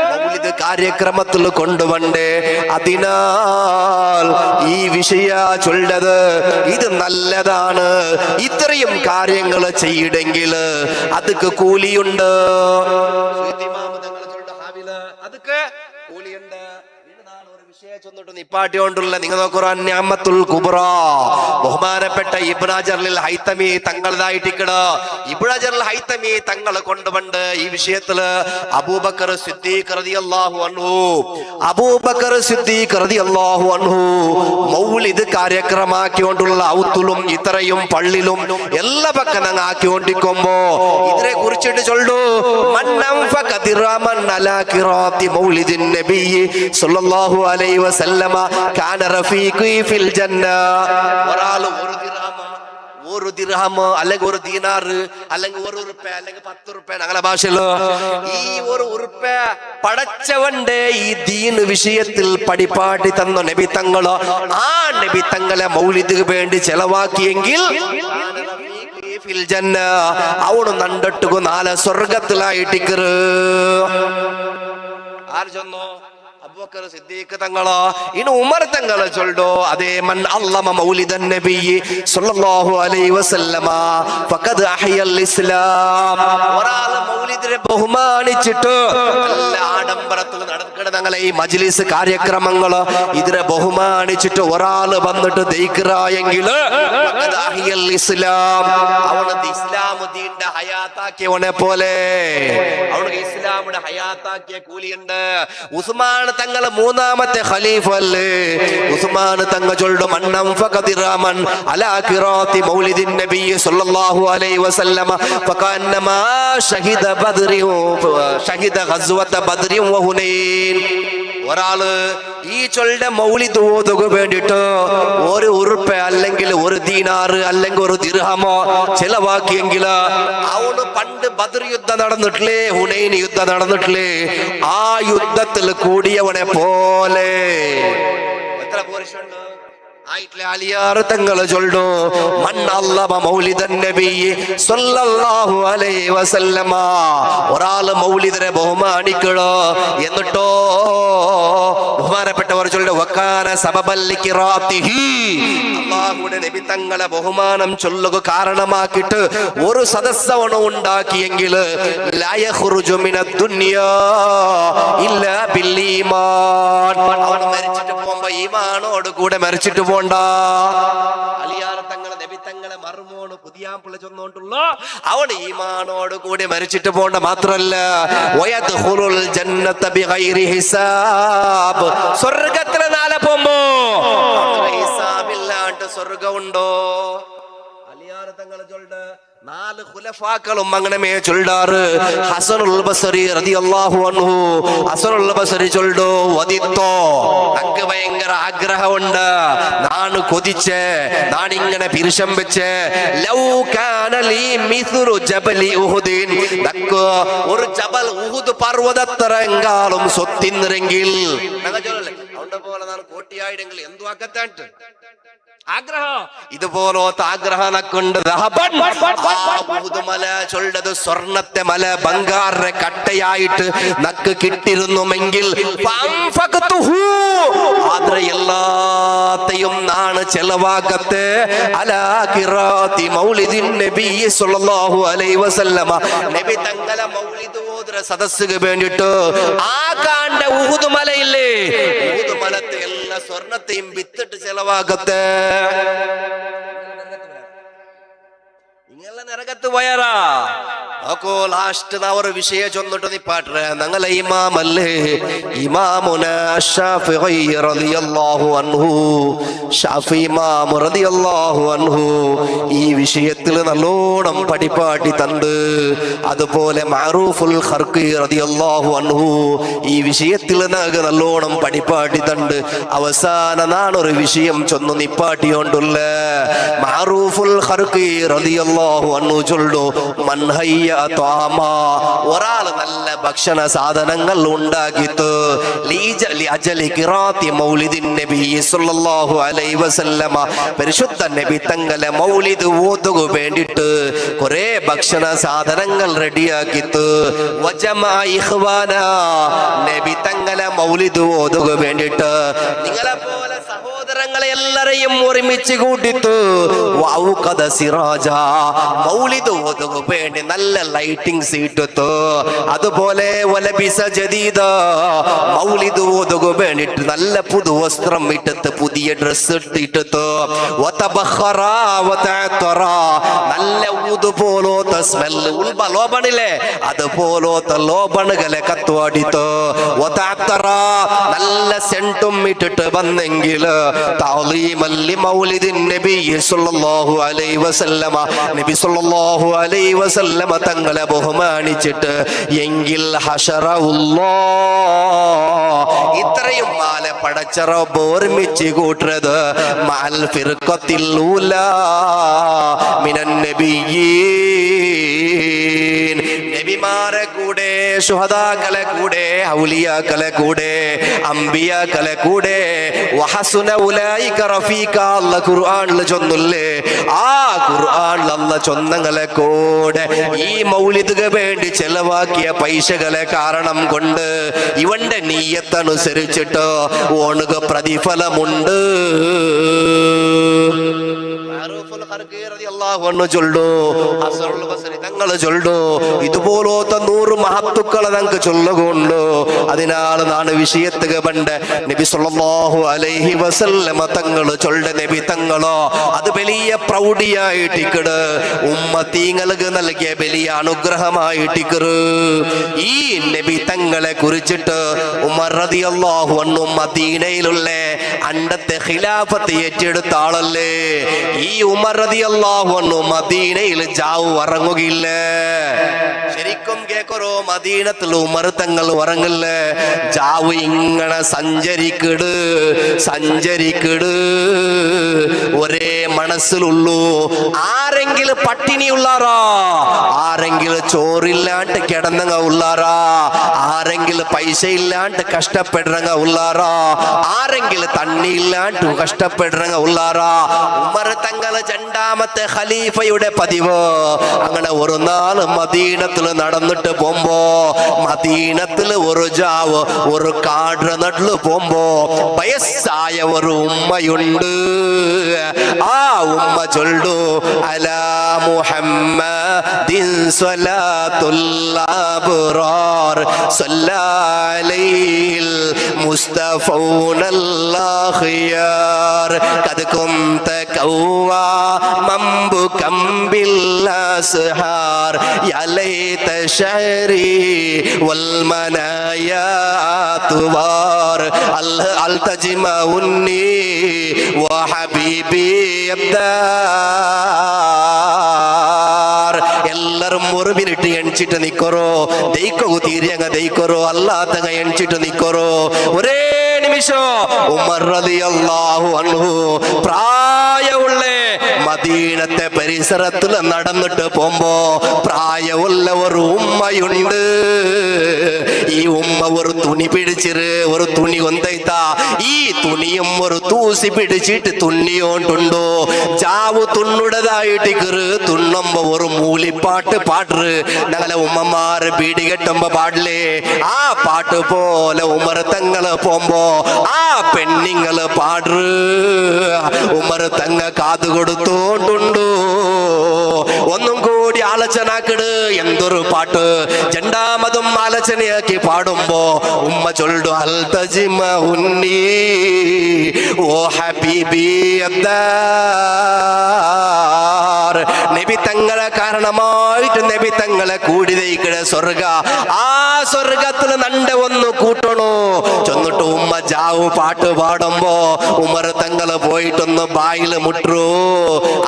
മൗലിദ് കാര്യക്രമത്തിൽ കൊണ്ടുവന്നേ. അതിനാൽ ഈ വിഷയ ചൊല്ലത് ഇത് നല്ലതാണ്. ഇത്രയും കാര്യങ്ങൾ ചെയ്യണമെങ്കിൽ അതൊക്കെ കൂലിയുണ്ട്. അതൊക്കെ കൂലിയുണ്ട്. നിപ്പാട്ടിയോണ്ടുള്ള നിങ്ങൾ നിഅമത്തുൽ കുബ്ര ബഹുമാനപ്പെട്ട ഇബ്നു ഹജറുൽ ഹൈതമി തങ്ങളതായിട്ടിക്കട. ഇബ്നു ഹജറുൽ ഹൈതമി തങ്ങൾ കൊണ്ടുവണ്ട് ഈ വിഷയത്തില് അബൂബക്കർ സിദ്ദീഖ് റളിയല്ലാഹു അൻഹു അബൂബക്കർ സിദ്ദീഖ് റളിയല്ലാഹു അൻഹു മൗലിദ് കാര്യക്രമാക്കിക്കൊണ്ടുള്ള ഔത്തുലും ഇത്രയും പള്ളിലും എല്ലാ പക്കനങ്ങ ആക്കിക്കൊണ്ടിരിക്കുമ്പോ ഇതിനെ കുറിച്ചിട്ട് ചൊല്ലു മന്നംഫക ദിറമൻ അലാ ഖിറാത്തി മൗലിദിൻ നബി സല്ലല്ലാഹു അലൈഹി വസല്ലമ കാന റഫീഖി ഫിൽ ജന്ന. ഒരാൾ ഒരു ദിർഹം അല്ലെങ്കിൽ ഒരു ദീനാർ അല്ലെങ്കിൽ ഒരു ഉറുപ്പ അല്ലെങ്കിൽ 10 ഉറുപ്പ ഞങ്ങളെ ഭാഷയില് ഈ ഒരു ഉറുപ്പ പടച്ചവന്റെ ഈ ദീൻ വിഷയത്തിൽ പടിപാടി തന്ന നബി തങ്ങള് ആ നബി തങ്ങളെ മൗലിദിന് വേണ്ടി ചെലവാക്കിയെങ്കിൽ ഫിൽ ജന്ന അവണ് നണ്ടിട്ടുക 4 സ്വർഗത്തിലായിട്ടിക്കറ്. ആര് ചൊന്നോ? അബൂബക്കർ സിദ്ദീഖ് തങ്ങളോ. ഇനി ഉമർ തങ്ങളെ ചൊല്ലോ അതേ മൻ അല്ലമ മൗലിദൻ നബി സല്ലല്ലാഹു അലൈഹി വസല്ലമ ഫഖദ് അഹ്യൽ ഇസ്ലാം. ഒരാൾ മൗലിദിനെ ബഹുമാനിച്ചിട്ട് നല്ല ആഡംബരത്തിൽ നടക്കുന്ന ഞങ്ങളെ ഈ മജ്ലിസ് കാര്യക്രമങ്ങൾ ഇതിനെ ബഹുമാനിച്ചിട്ട് ഒരാൾ വന്നിട്ട് ദൈക്റായെങ്കിൽ ഫഖദ് അഹ്യൽ ഇസ്ലാം അവനത് ഇസ്ലാം ദീന്റെ ഹയാത്താക്കിയവനെ പോലെ അവനക്ക് ഇസ്ലാമിന്റെ ഹയാത്താക്കിയ കൂലിയുണ്ട്. ഉസ്മാൻ തങ്ങൾ മൂന്നാമത്തെ ഖലീഫ അല്ലേ? ഉസ്മാൻ തങ്ങൾ ചൊല്ലും മന്നം ഫഖദിറമൻ അലാ ഖിറാത്തി മൗലിദിൻ നബി സല്ലല്ലാഹു അലൈഹി വസല്ലമ ഫകന്നമാ ഷഹിദ ബദ്രി ഷഹിദ ഗസ്വത ബദ്രി വ ഹുനൈൻ. ഒരാള് ഈ ചൊല്ലുടെ മൗലിദ് ഓതുക വേണ്ടിട്ട് ഒരു ഉറുപ്പ് അല്ലെങ്കിൽ ഒരു ദീനാറ് അല്ലെങ്കിൽ ഒരു ദിർഹമോ ചെലവാക്കിയെങ്കിൽ അവന് പണ്ട് ബദർ യുദ്ധം നടന്നിട്ടില്ലേ, ഹുനൈൻ യുദ്ധം നടന്നിട്ടില്ലേ, ആ യുദ്ധത്തിൽ കൂടിയവനെ പോലെ എത്ര പോരിഷുണ്ട് ആയിട്ടില്ലേ? അലിയാർ തങ്ങള് ചൊല്ലു മന്നല്ലമ മൗലിദൻ നബി സ്വല്ലല്ലാഹു അലൈഹി വസല്ലമ. ഒരാള് മൗലിദിനെ ബഹുമാനിക്കണോ എന്നിട്ടോ ബഹുമാനപ്പെട്ടവർ ചൊല്ലു വക്കാന സബബൽ ലിഖിറാത്തിഹി, അല്ലാഹുവിന്റെ നബി തങ്ങളെ ബഹുമാനം ചൊല്ലുക കാരണമാക്കിയിട്ട് ഒരു സദസ്സവണ ഉണ്ടാക്കിയെങ്കിൽ ലാ യഖ്റുജു മിനദ് ദുനിയാ ഇല്ലാ ബിൽ ഈമാൻ. അവൻ മരിച്ചിട്ട് പോകുമ്പോ ഈമാനോട് കൂടെ മരിച്ചിട്ട് പോണ്ട. അലിയാർ തങ്ങളെ നബി തങ്ങളെ മർമോണ് പുതിയാപ്പിള ചൊന്നോണ്ടുള്ള അവൻ ഈമാനോട് കൂടി മരിച്ചിട്ട് പോണ്ട. മാത്രല്ല വയദ്ഖുലുൽ ജന്നത ബിഗൈരി ഹിസാബ്, സ്വർഗ്ഗത്തിലെ നാളെ പോകുമ്പോ ഹിസാബില്ലാണ്ട് സ്വർഗ്ഗമുണ്ടോ? അലിയാർ തങ്ങളെ ചൊല്ലുണ്ട് 4 ഖുലഫാക്കളും അങ്ങനെ ചൊല്ലാറ്. ഹസനുൽ ബസരി റളിയല്ലാഹു അൻഹു, ഹസനുൽ ബസരി ചൊല്ലു വദിത്തോ, എനിക്ക് ഭയങ്കര ആഗ്രഹമുണ്ട്, നാണ് കൊതിച്ച് നാണിങ്ങനെ പിരിശം വെച്ച് ലൗ കാന ലീ മിസ്റു ജബലി ഉഹുദിൻ, നക്ക് ഒരു ജബൽ ഉഹുദ് പർവതത്രയെങ്കാളും സ്വത്തിന്നിരെങ്കിൽ അവന്റെ പോലെ നാണ് കോട്ടിയായിടെങ്കിൽ എന്തു ആക്കത്താണ്ട് ആഗ്രഹം. ഇതുപോലത്തെ ആഗ്രഹം നക്കുണ്ട്. മല ചൊല്ലത് സ്വർണത്തെ മല ബംഗാറിന്റെ കട്ടയായിട്ട് നക്ക് കിട്ടിരുന്നുമെങ്കിൽ ആദ്ര എല്ലാത്തെയും നാണ് ചെലവാക്കത്തെ അലാ ഖിറാത്തി മൗലിദിൻ നബി സ്വല്ലല്ലാഹു അലൈഹി വസല്ലമ. നബി തങ്ങളെ മൗലിദ് ഓതുന്ന സദസ്സുക്ക് വേണ്ടിട്ട് ആ കാണ്ട ഉഹുദ് മലയില്ലേ, ഉഹുദ് മലത്തെ എല്ലാ സ്വർണത്തെയും വിത്തിട്ട് ചെലവാക്കത്തെ നിങ്ങളെ നരകത്ത് പോയാറാ നോക്കോ. ലാസ്റ്റ് ഒരു വിഷയം ചൊന്നിട്ട് നിപ്പാട്ടെ, ഞങ്ങളെ ഇമാമല്ലേ ഇമാമുന ശാഫിഈ റളിയല്ലാഹു അൻഹു, ശാഫി ഇമാം റളിയല്ലാഹു അൻഹു ഈ വിഷയത്തിൽ നല്ലോണം പഠിപ്പാട്ടി തണ്ട്. അതുപോലെ മഅറൂഫുൽ ഖർഖി റളിയല്ലാഹു അൻഹു ഈ വിഷയത്തിൽ നല്ലോണം പഠിപ്പാട്ടി തണ്ട്. അവസാന നാണൊരു വിഷയം ചൊന്നു നിപ്പാട്ടിയോണ്ടുള്ള മഅറൂഫുൽ ഖർഖി റളിയല്ലാഹു അൻഹു ചൊല്ലു മൻഹയ്യ ത്വാമാ, ഒരാൾ നല്ല ഭക്ഷണ സാധനങ്ങൾ ഉണ്ടാക്കിയിട്ട് ലിഅജലി ഖിറാത്തി മൗലിദിൻ നബി സ്വല്ലല്ലാഹു അലൈഹി വസല്ലമ, പരിശുദ്ധ നബി തങ്ങളെ മൗലിദ് ഓതുക വേണ്ടിയിട്ട് കുറെ ഭക്ഷണ സാധനങ്ങൾ റെഡിയാക്കിയിട്ട് വജമാ ഇഖ്വാന, നബി തങ്ങളെ മൗലിദ് ഓതുക വേണ്ടിയിട്ട് നിങ്ങളെ പോലെ സഹോദരങ്ങളെ എല്ലാരെയും ഒരുമിച്ച് കൂട്ടിട്ട് വൗഖദ സിറാജ, മൗലിദ് ഓതുക വേണ്ടി നല്ല ലൈറ്റിംഗ്സ് ഇട്ടിട്ട്, അതുപോലെ വലബിസ ജദീദ, മൗലിദ് ഓതുക വേണ്ടിട്ട് നല്ല പുതുവസ്ത്രം ഇട്ടിട്ട് പുതിയ ഡ്രസ് ഇട്ടിട്ട് വതബഖറ വതഅതറ, നല്ല ഊത് പോലത്തെ സ്മെൽ ഉൽബ ലോബണില്ലേ അതുപോലത്തെ ലോബണുകളെ കത്തുവാടിത്ത് വതഅതറ, നല്ല സെന്റും ഇട്ടിട്ട് വന്നെങ്കിൽ തഅലീമൻ ലിമൗലിദിൻ നബി സ്വല്ലല്ലാഹു അലൈഹി വസല്ലമ, നബി സ്വല്ലല്ലാഹു അലൈഹി വസല്ലമ തങ്ങളെ ബഹുമാനിച്ചിട്ട് എങ്കിൽ ഹശറഉല്ലാഹ്, ഇത്രയും മാല പടച്ച റബ്ബ് ഒരുമിച്ച് കൂട്ടുന്നത് മഅൽ ഫിർഖത്തിൽ ഊലാ മിനൻ നബിയ്യീൻ, നബിമാരെ കൂടെ, ശുഹദാക്കളെ കൂടെ, ഔലിയാക്കളെ കൂടെ, അംബിയാക്കളെ കൂടെ, വഹസുന ഉലൈക റഫീക, അല്ലാഹ് ഖുർആനിൽ ചൊന്നില്ലേ, ആ ഖുർആനിൽ അല്ലാഹ് ചൊന്നങ്ങളെ കൂടെ ഈ മൗലിദിന് വേണ്ടി ചെലവാക്കിയ പൈസകളെ കാരണം കൊണ്ട് ഇവന്റെ നിയ്യത്തനുസരിച്ചിട്ട് ഓണുക പ്രതിഫലമുണ്ട്. ഇതുപോലത്തെ 100 മഹത്തുക്കളെ നമുക്ക് ചൊല്ലുകൊണ്ടു. അതിനാൽ നാണ് വിഷയത്തുക പണ്ട് നബി സല്ലല്ലാഹു അലൈഹി വസല്ലമ തങ്ങള് ചൊല്ല നബി തങ്ങളോ അത് വലിയ പ്രൗഢിയായിട്ടിക്കട് ഉമ്മത്തീങ്ങൾക്ക് നൽകിയ വലിയ അനുഗ്രഹമായിട്ടിക്കറ്. ഈ നബി തങ്ങളെ കുറിച്ചിട്ട് ഉമർ റളിയല്ലാഹു അൻഹു മദീനയിലുള്ള അണ്ടത്തെ ഖിലാഫത്ത് ഏറ്റെടുത്ത ആളല്ലേ. ഈ ഉമർ റളിയല്ലാഹു അൻഹു മദീനയിൽ ജാവു ഇറങ്ങുകയില്ല. ശരി, നിക്കും കേക്കറോ മദീനത്തിൽ ഉമർ തങ്ങൾ ഉറങ്ങില്ല ജാവ് ഇങ്ങനെ സഞ്ചരിക്കിട് ഒരേ മനസ്സിലുള്ളൂ ആരെങ്കിലും പട്ടിണി ഉള്ളാറാ ആരെങ്കിലും ചോറില്ലാണ്ട് കിടന്നങ്ങ ഉള്ളാറാ ആരെങ്കിലും പൈസ ഇല്ലാണ്ട് കഷ്ടപ്പെടുറങ്ങ ഉള്ളാറാ ആരെങ്കിലും തണ്ണി ഇല്ലാണ്ട് കഷ്ടപ്പെടുറങ്ങ ഉള്ളാറാ ഉമർ തങ്ങൾ രണ്ടാമത്തെ ഖലീഫയുടെ പതിവ് അങ്ങനെ ഒരു നാള് മദീനത്തിൽ നടന്നിട്ട് പോകുമ്പോ മദീനത്തിൽ ഒരു ജാവ് ഒരു കാട് നട്ടില് പോകുമ്പോ വയസ്സായ ഒരു ഉമ്മയുണ്ട് ആ ഉമ്മ ചൊല്ലു അലാ മുഹമ്മദിൻ സ്വലാത്തുല്ലാഹി അബ്റാർ സല്ലല്ലൈഹിൽ മുസ്തഫൗനൽ ഖിയാർ ഖദ് കുന്ത കൗവാ മംബുകം ബിൽ അസ്ഹാർ യാ ലൈത ശഹരി വൽ മനായാ തുവാർ അൽതജ്മഉന്നി വ ഹബീബി അബ്ദാർ എല്ലാരും ഒരു മിനിറ്റ് എണിച്ചിട്ട് നിക്കറോ ദൈക്കോ തീരങ്ങ ദൈക്കറോ അല്ലാത്തങ്ങ എണിച്ചിട്ട് നിക്കറോ ഒരേ നിമിഷം ഉമർ റളിയല്ലാഹു അൻഹു പ്രായമുള്ള മദീനത്തെ പരിസരത്തിൽ നടന്നിട്ട് പോകുമ്പോ പ്രായമുള്ള ഒരു ഉമ്മയുണ്ട് ഈ ഉമ്മ ഒരു തുണി പിടിച്ചിട്ട് ഒരു തുണി കൊന്തൈത്താ ഈ തുണിയും ഒരു തൂസി പിടിച്ചിട്ട് തുന്നിയോണ്ടുണ്ടോ ചാവു തുണ്ണുടേതായിട്ട് കയറ് തുണ്ണുമ്പോ ഒരു മൂലിപ്പാട്ട് പാട്ട് ഞങ്ങളെ ഉമ്മമാര് പീടി കെട്ടുമ്പോ പാടില്ലേ ആ പാട്ട് പോലെ ഉമർ തങ്ങള് പോകുമ്പോ ആ പെണ്ണിങ്ങള് പാട് ഉമർ തങ്ങ കാതു കൊടുത്തോണ്ടുണ്ടോ ഒന്നും കൂടി ആലോചനാക്കിട് എന്തൊരു പാട്ട് രണ്ടാമതും ആലോചനയാക്കി പാടുമ്പോ ഉമ്മ ചൊല്ലു അൽതജ്മഉന്നി ഓ ഹബീബി അബ്ദാർ നബി തങ്ങളെ കാരണമായിട്ട് നബി തങ്ങളെ കൂടി ദൈക്കട സ്വർഗ ആ സ്വർഗത്തിൽ നണ്ട ഒന്ന് കൂട്ടണോ ചെന്നിട്ട് ഉമ്മ ജാവു പാട്ട് പാടുമ്പോ ഉമർ തങ്ങള് പോയിട്ടൊന്ന് ബായില് മുട്ടു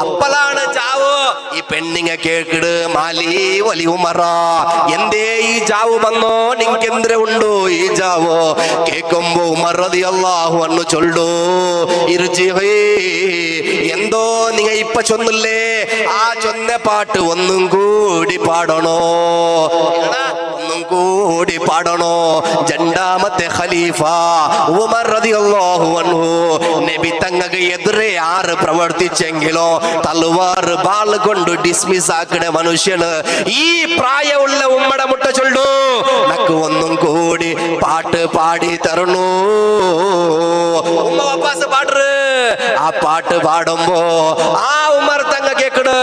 അപ്പളാണ് ജാവു ഈ പെണ്ണിങ്ങ കേക്കിട് മാലി വലി ഉമറ എന്തേ ഈ ജാവു വന്നോ നിങ്ങെന്തിര ഉണ്ടോ ഈ ജാവോ കേക്കുമ്പോ ഉമർ റളിയല്ലാഹു അൻഹു ചൊല്ലു ഇർജിഇ എന്തോ നിങ്ങ ഇപ്പൊ ചൊന്നില്ലേ ആ ചൊന്ന പാട്ട് ഒന്നും കൂടി പാടണോ ഒന്നും കൂടി പാടണോ രണ്ടാമത്തെ ഖലീഫ ഉമർ റളിയല്ലാഹു അൻഹു നബി തങ്ങൾക്ക് എതിരെ ആറ് പ്രവർത്തിച്ചെങ്കിലോ തൽവാർ ബാൾ കൊണ്ട് ഡിസ്മിസ് ആക്കണ മനുഷ്യന് ഈ പ്രായമുള്ള ഉമ്മടെ മുട്ട ചൊല്ലു നക്ക് ഒന്നും കൂടി പാട്ട് പാടി തരണു ഉമ്മ വാപ്പാസ് പാടറ് ആ പാട്ട് പാടുമ്പോ ആ ഉമർ തങ്ങ കേക്കട്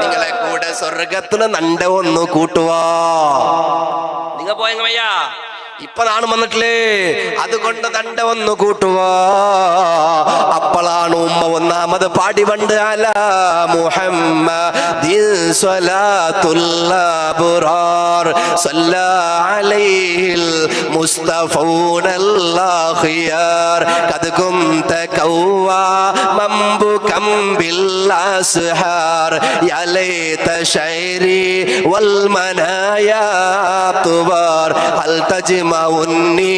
നിങ്ങളെ കൂടെ സ്വർഗത്തിന് നണ്ട ഒന്ന് കൂട്ടുവാ നിങ്ങ പോയെങ്ക വയ്യ ഇപ്പൊ നാണ് വന്നിട്ടില്ലേ അതുകൊണ്ട് നണ്ട ഒന്ന് കൂട്ടുവാ അപ്പളാണ് ഉമ്മ ഒന്നാമത് പാടി വണ്ട് അലാ മുഹമ്മദിൻ സ്വലാത്തുല്ലാഹി അബ്റാർ സല്ലല്ലൈഹിൽ മുസ്തഫൗനൽ ഖിയാർ ഖദ് കുന്ത കൗവാ മംബുകം ബിൽ അസ്ഹാർ യാ ലൈത ശൈരി വൽ മനായാ തുവാർ ഹൽ തജ്മഉന്നി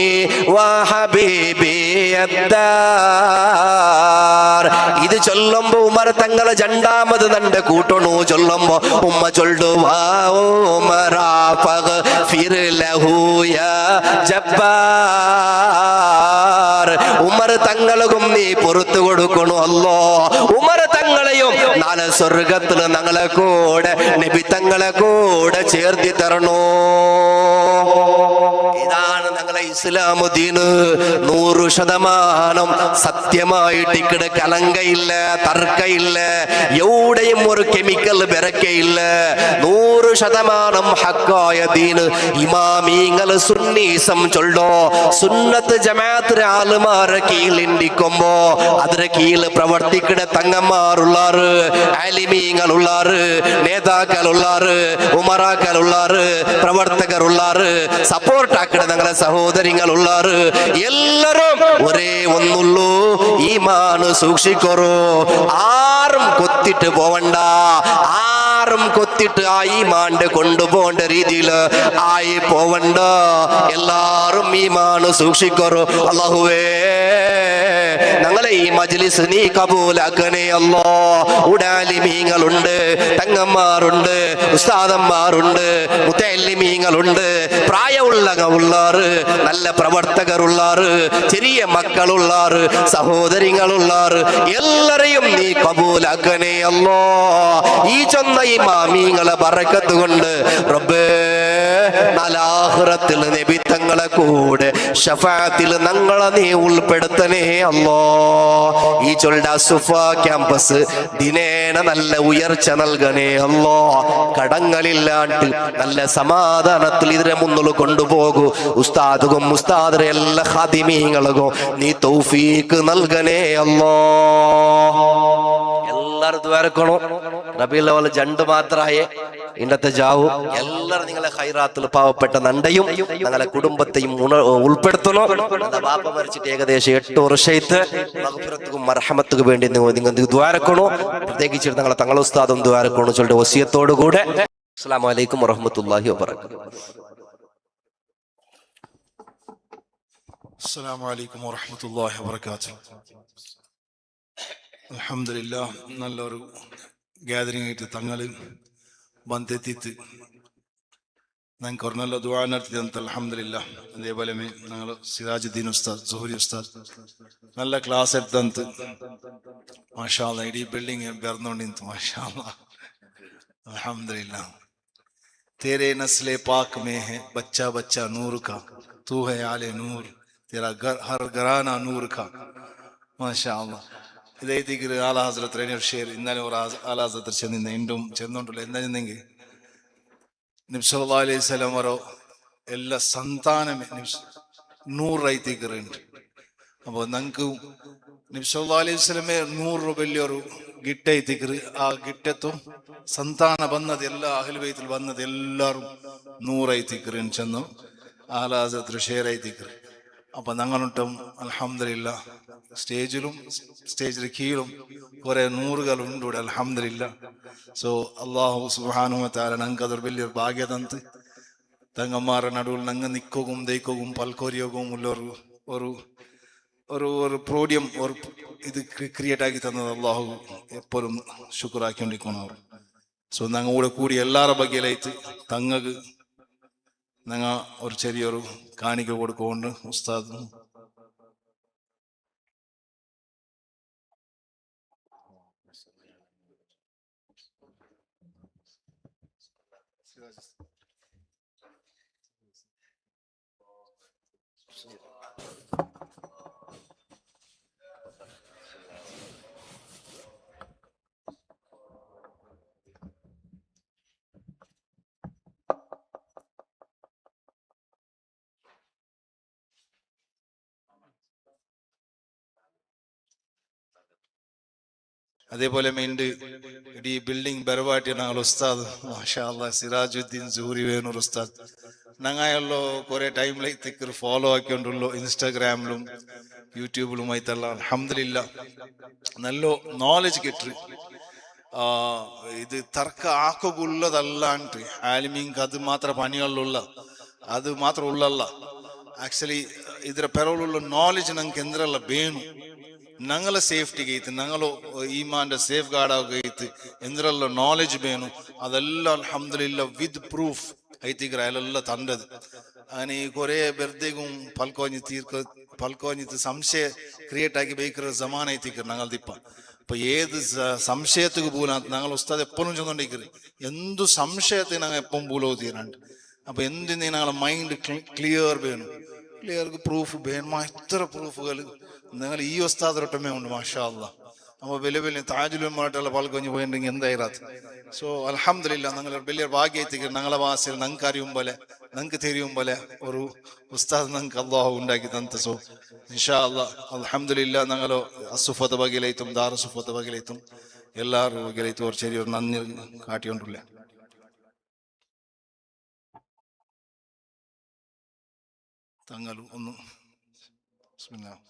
വ ഹബീബി അബ്ദാർ ഇത് ചൊല്ലുമ്പോ ഉമർ തങ്ങളെ രണ്ടാമത് നണ്ട കൂട്ടണു ചൊല്ലുമ്പോ ഉമ്മ ചൊല്ലു വാ ഉമറാ ഫഗ്ഫിർ ലഹു യാ ജബ്ബാർ ഉമർ തങ്ങൾക്കും നീ പുറത്തു കൊടുക്കണു അല്ലോ ഉമർ തങ്ങളെയും നാളെ സ്വർഗത്തിൽ ഞങ്ങളെ കൂടെ നബി തങ്ങളെ കൂടെ ചേർത്തി തരണോ ഇതാണ് ഞങ്ങളെ ഇസ്ലാമു ദീന് 100% സത്യമായിട്ട് ഇക്കടെ കലങ്കയില്ല തർക്കയില്ല എവിടെയും ഒരു കെമിക്കൽ ബെരക്കയില്ല 100% ഹക്കായ ദീന് ഇമാമീങ്ങൾ സുന്നീസം ചൊല്ലോ സുന്നത്ത് ജമാഅത്ത് ആളുമാരെ കീഴിലിണ്ടിക്കുമ്പോ അതിന്റെ കീഴിൽ പ്രവർത്തിക്കണ തങ്ങന്മാരുള്ളാറ് ആലിമീങ്ങളുള്ളാറ് നേതാക്കളുള്ളാറ് ഉമറാക്കളുള്ളാറ് പ്രവർത്തകരുള്ളാറ് സപ്പോർട്ട് ആക്കണ ഞങ്ങളെ സഹോദരിങ്ങളുള്ളാറ് എല്ലാരും ഒരേ ഒന്നുള്ളൂ ഈമാൻ സൂക്ഷിക്കറോ ആരും കൊത്തിട്ട് പോവണ്ട എല്ലാരും കൊത്തിട്ട് ആ ഈമാന്റെ കൊണ്ടുപോകേണ്ട രീതിയിൽ ആയി പോവണ്ട. എല്ലാരും ഈമാന് സൂക്ഷിക്കറോ അല്ലാഹുവേ. ഞങ്ങളെ ഈ മജ്ലിസ് നീ കബൂലാക്കണേ അല്ലാ. ഉടാലിമീങ്ങളുണ്ട്, തങ്ങന്മാരുണ്ട്, ഉസ്താദന്മാരുണ്ട്, മുത്തല്ലിമീങ്ങളുണ്ട്, പ്രായമുള്ളവർ, നല്ല പ്രവർത്തകരുള്ളവർ, ചെറിയ മക്കളുള്ളവർ, സഹോദരികളുള്ളവർ, എല്ലാരെയും നീ കബൂലാക്കണേ അല്ലാ. ഈ ചൊന്ന ഇമാമീങ്ങളെ ബറക്കത്ത് കൊണ്ട് റബ്ബേ നാലാഖിറത്തിൽ നബി തങ്ങളെ കൂടെ ശഫാഅത്തിൽ ഞങ്ങളെ നീ ഉൾപ്പെടുത്തണേ അല്ലാ. ഈ ചൊല്ല സുഫ ക്യാമ്പസ് ദിനേന നല്ല ഉയർച്ച നൽകണേ അല്ലാ. കടങ്ങളില്ലാണ്ട് നല്ല സമാധാനത്തിൽ ഇതിനെ മുന്നിൽ കൊണ്ടുപോകൂ. ഉസ്താദും ഉസ്താദരെ എല്ലാ ഖാദിമീങ്ങൾക്കും നീ തൗഫീഖ് നൽകണേ അല്ലാ. എല്ലാവരും ദ്വാരക്കണോ. റബീഉൽ അവ്വൽ ജണ്ട് മാത്രായേ ഇന്നത്തെ ജാവു. എല്ലാവരും നിങ്ങളെ ഖൈറാത്തിൽ പാവപ്പെട്ട നണ്ടയും ഞങ്ങളെ കുടുംബത്തെയും ഉൾപ്പെടുത്തണോ. ബാപ്പ മരിച്ചിട്ട് ഏകദേശം 8 വർഷത്തെ മഗ്ഫിറത്തുക്കും മർഹമത്തുക്കും വേണ്ടി നിങ്ങൾ ദ്വാരക്കണോ. പ്രത്യേകിച്ച് തങ്ങളെ ഉസ്താദും ദ്വാരക്കണോ ചൊല്ലിട്ട് വസിയത്തോടു കൂടെ. അസ്സലാമു അലൈക്കും വറഹ്മത്തുള്ളാഹി വബറകാതുഹു. അസ്സലാമു അലൈക്കും വറഹ്മത്തുള്ളാഹി വബറകാതുഹു. അൽഹംദുലില്ലാഹ്, നല്ലൊരു ഗ്യാതറിംഗ് ആയിട്ട് തങ്ങള് ಬಂದೆತ್ತಿತ್ತು. ഞങ്ങൾക്ക് ഒരു നല്ല ദുആ നടത്തിയതെന്ന് അൽഹംദുലില്ലാഹ്. അതേപോലെ ഞങ്ങൾ സിറാജുദ്ദീൻ ഉസ്താദ്, സുഹൂരി ഉസ്താദ് നല്ല ക്ലാസ് എടുത്തಂತ മാഷാ അല്ലാഹ്. ഇടീ ബിൽഡിംഗ് ಬೆರ್ನೋಂಡಿಂತ മാഷാ അല്ലാഹ്. अल्हम्दुलिल्लाह. तेरे नस्ले पाक में है बच्चा बच्चा नूर का, तू है आले नूर, तेरा घर हर घराना नूर का. മാഷാ അല്ലാഹ്. ഇതേതിക്ക് ആല ഹസ്രത്ത് റേനിയർ ഷേർ ഇന്നലെ ഒരു ആല ഹസ്രത്ത് ചെന്നിരുന്ന ഇണ്ടും ചെന്നുകൊണ്ടുള്ള എന്തായിരുന്നെങ്കിൽ നബി സല്ലല്ലാഹു അലൈഹി വസല്ലം വരോ എല്ലാ സന്താനമേ നൂറ് റൈത്തിക്കറുണ്ട്. അപ്പോൾ ഞങ്ങൾക്ക് നബി സല്ലല്ലാഹു അലൈഹി വസല്ലമേ 100 വലിയൊരു ಗಿಟ್ಟ ಐತಿಕ್ರಿ. ಆ ಗಿಟ್ಟತ್ತು ಸಂತಾನ ಬಂದದ ಎಲ್ಲ ಅಹ್ಲು ಬೈತಲ್ ಬಂದದ ಎಲ್ಲರೂ 100 ಐತಿಕ್ರಿ ಚೆನ್ನು ആല ഹസ്രത്ത് ഷേർ ಐತಿಕ್ರಿ. അപ്പൊ ഞങ്ങളുണ്ടും അൽഹംദുലില്ലാഹ് സ്റ്റേജിലും സ്റ്റേജിന് കീഴും കുറെ നൂറുകളുണ്ട് ഇവിടെ അൽഹംദുലില്ലാഹ്. സോ അല്ലാഹു സുബ്ഹാനഹു വ തആല ഞങ്ങൾക്ക് അതൊരു വലിയൊരു ഭാഗ്യതಂತ തങ്ങന്മാരുടെ നടുവിൽ ഞങ്ങൾ നിൽക്കുകയും ദയിക്കുകയും പൽക്കോരിയോഗവും ഉള്ള ഒരു ഒരു ഒരു പ്രോഡിയം ഒരു ഇത് ക്രിയേറ്റ് ആക്കി തന്നത് അല്ലാഹു എപ്പോഴും ശുക്റാക്കിക്കൊണ്ടിരിക്കണം. സോ ഞങ്ങൾ കൂടെ കൂടി എല്ലാവരുടെ ബഗ്ഗയിലായിട്ട് തങ്ങൾക്ക് ഞങ്ങൾ ഒരു ചെറിയൊരു കാണിക്ക കൊടുക്കൊണ്ട് ഉസ്താദ് അതേപോലെ മെയിൻഡ് ഈ ബിൽഡിംഗ് ബരവാട്ടി ഞങ്ങൾ ഉസ്താദ് മാഷാ അല്ലാഹ് സിറാജുദ്ദീൻ സുഹൂരി വേണൂർ ഉസ്താദ് ഞങ്ങളെല്ലോ കുറെ ടൈമിലേക്ക് ഫോളോ ആക്കിക്കൊണ്ടുള്ളൂ ഇൻസ്റ്റാഗ്രാമിലും യൂട്യൂബിലും ആയിട്ടല്ല. അൽഹംദുലില്ലാഹ് നല്ല നോളജ് കിട്ടി. ഇത് തർക്ക ആക്കുള്ളതല്ലാണ്ട് ആലിമീങ്ക് അത് മാത്ര പണികളുള്ള അത് മാത്രം ഉള്ളല്ല. ആക്ച്വലി ಇದರ ಪೆರಳುള്ള ನಾಲೆಜ್ ನಂಗೆ ಎಂದ್ರಲ್ಲ ಬೇನು ഞങ്ങളെ സേഫ്റ്റിക്ക് ಐತಿ ഞങ്ങളോ ഈമാന്റെ സേഫ് ഗാർഡ് ಆಗೈತಿ ಎಂದ್ರಲ್ಲ ನಾಲೆಜ್ ಬೇನು അതെല്ലാം അൽഹംദുലില്ലാഹ് വിത്ത് പ്രൂഫ് ಐತಿಗ್ರ ಅಲ್ಲೆಲ್ಲ ತಂದದು. അങ്ങനെ കുറെ ಬೆರ್ದೆಗೂ പൽക്കോഞ്ഞിത്ത് സംശയ ക്രിയേറ്റ് ആക്കി ബേക്കർ സമാന ಐತಿക്ರ ഞങ്ങൾ ദിപ്പ. അപ്പൊ ഏത് സംശയത്തിക്ക് പോലാത്ത ഞങ്ങൾ ഉസ്താദ് എപ്പോഴും ചെന്നോണ്ടിരിക്കരുത്. എന്തു സംശയത്തെ ഞങ്ങൾ എപ്പം പോലോ തീരാണ്ട്. അപ്പൊ എന്തിനു ഞങ്ങളെ മൈൻഡ് ക്ലിയർ വേണം. ക്ലിയർക്ക് പ്രൂഫ് വേണം. എത്ര പ്രൂഫുകൾ നിങ്ങൾ ഈ ഉസ്താദൊട്ടമേ ഉണ്ട് മാഷാ അല്ലാഹ്. അപ്പോൾ വലിയ വലിയ താജുലുമായിട്ടുള്ള പാൽക്കൊഞ്ഞ് പോയിട്ടുണ്ടെങ്കിൽ എന്തായിരാത്. സോ അൽഹംദുലില്ലാഹ് ഞങ്ങൾ വലിയ ഭാഗ്യത്തിക്ക് ഞങ്ങളെ വാസിൽ ഞങ്ങൾക്ക് അറിയും പോലെ ഞങ്ങൾക്ക് തെരിയും പോലെ ഒരു ഉസ്താദ് ഞങ്ങൾക്ക് അല്ലാഹു ഉണ്ടാക്കി തന്നത്. സോ ഇൻഷാ അല്ലാഹ് അൽഹംദുലില്ലാഹ് ഞങ്ങൾ അസുഫത്ത് ബഗിലേത്തും ദാറുസുഫത്ത് ബഗിലേത്തും എല്ലാവരും ബഗിലേത്തും ഒരു ചെറിയൊരു നന്ദി കാട്ടിക്കൊണ്ടില്ല. തങ്ങളും ഒന്ന് ബിസ്മില്ലാഹ്.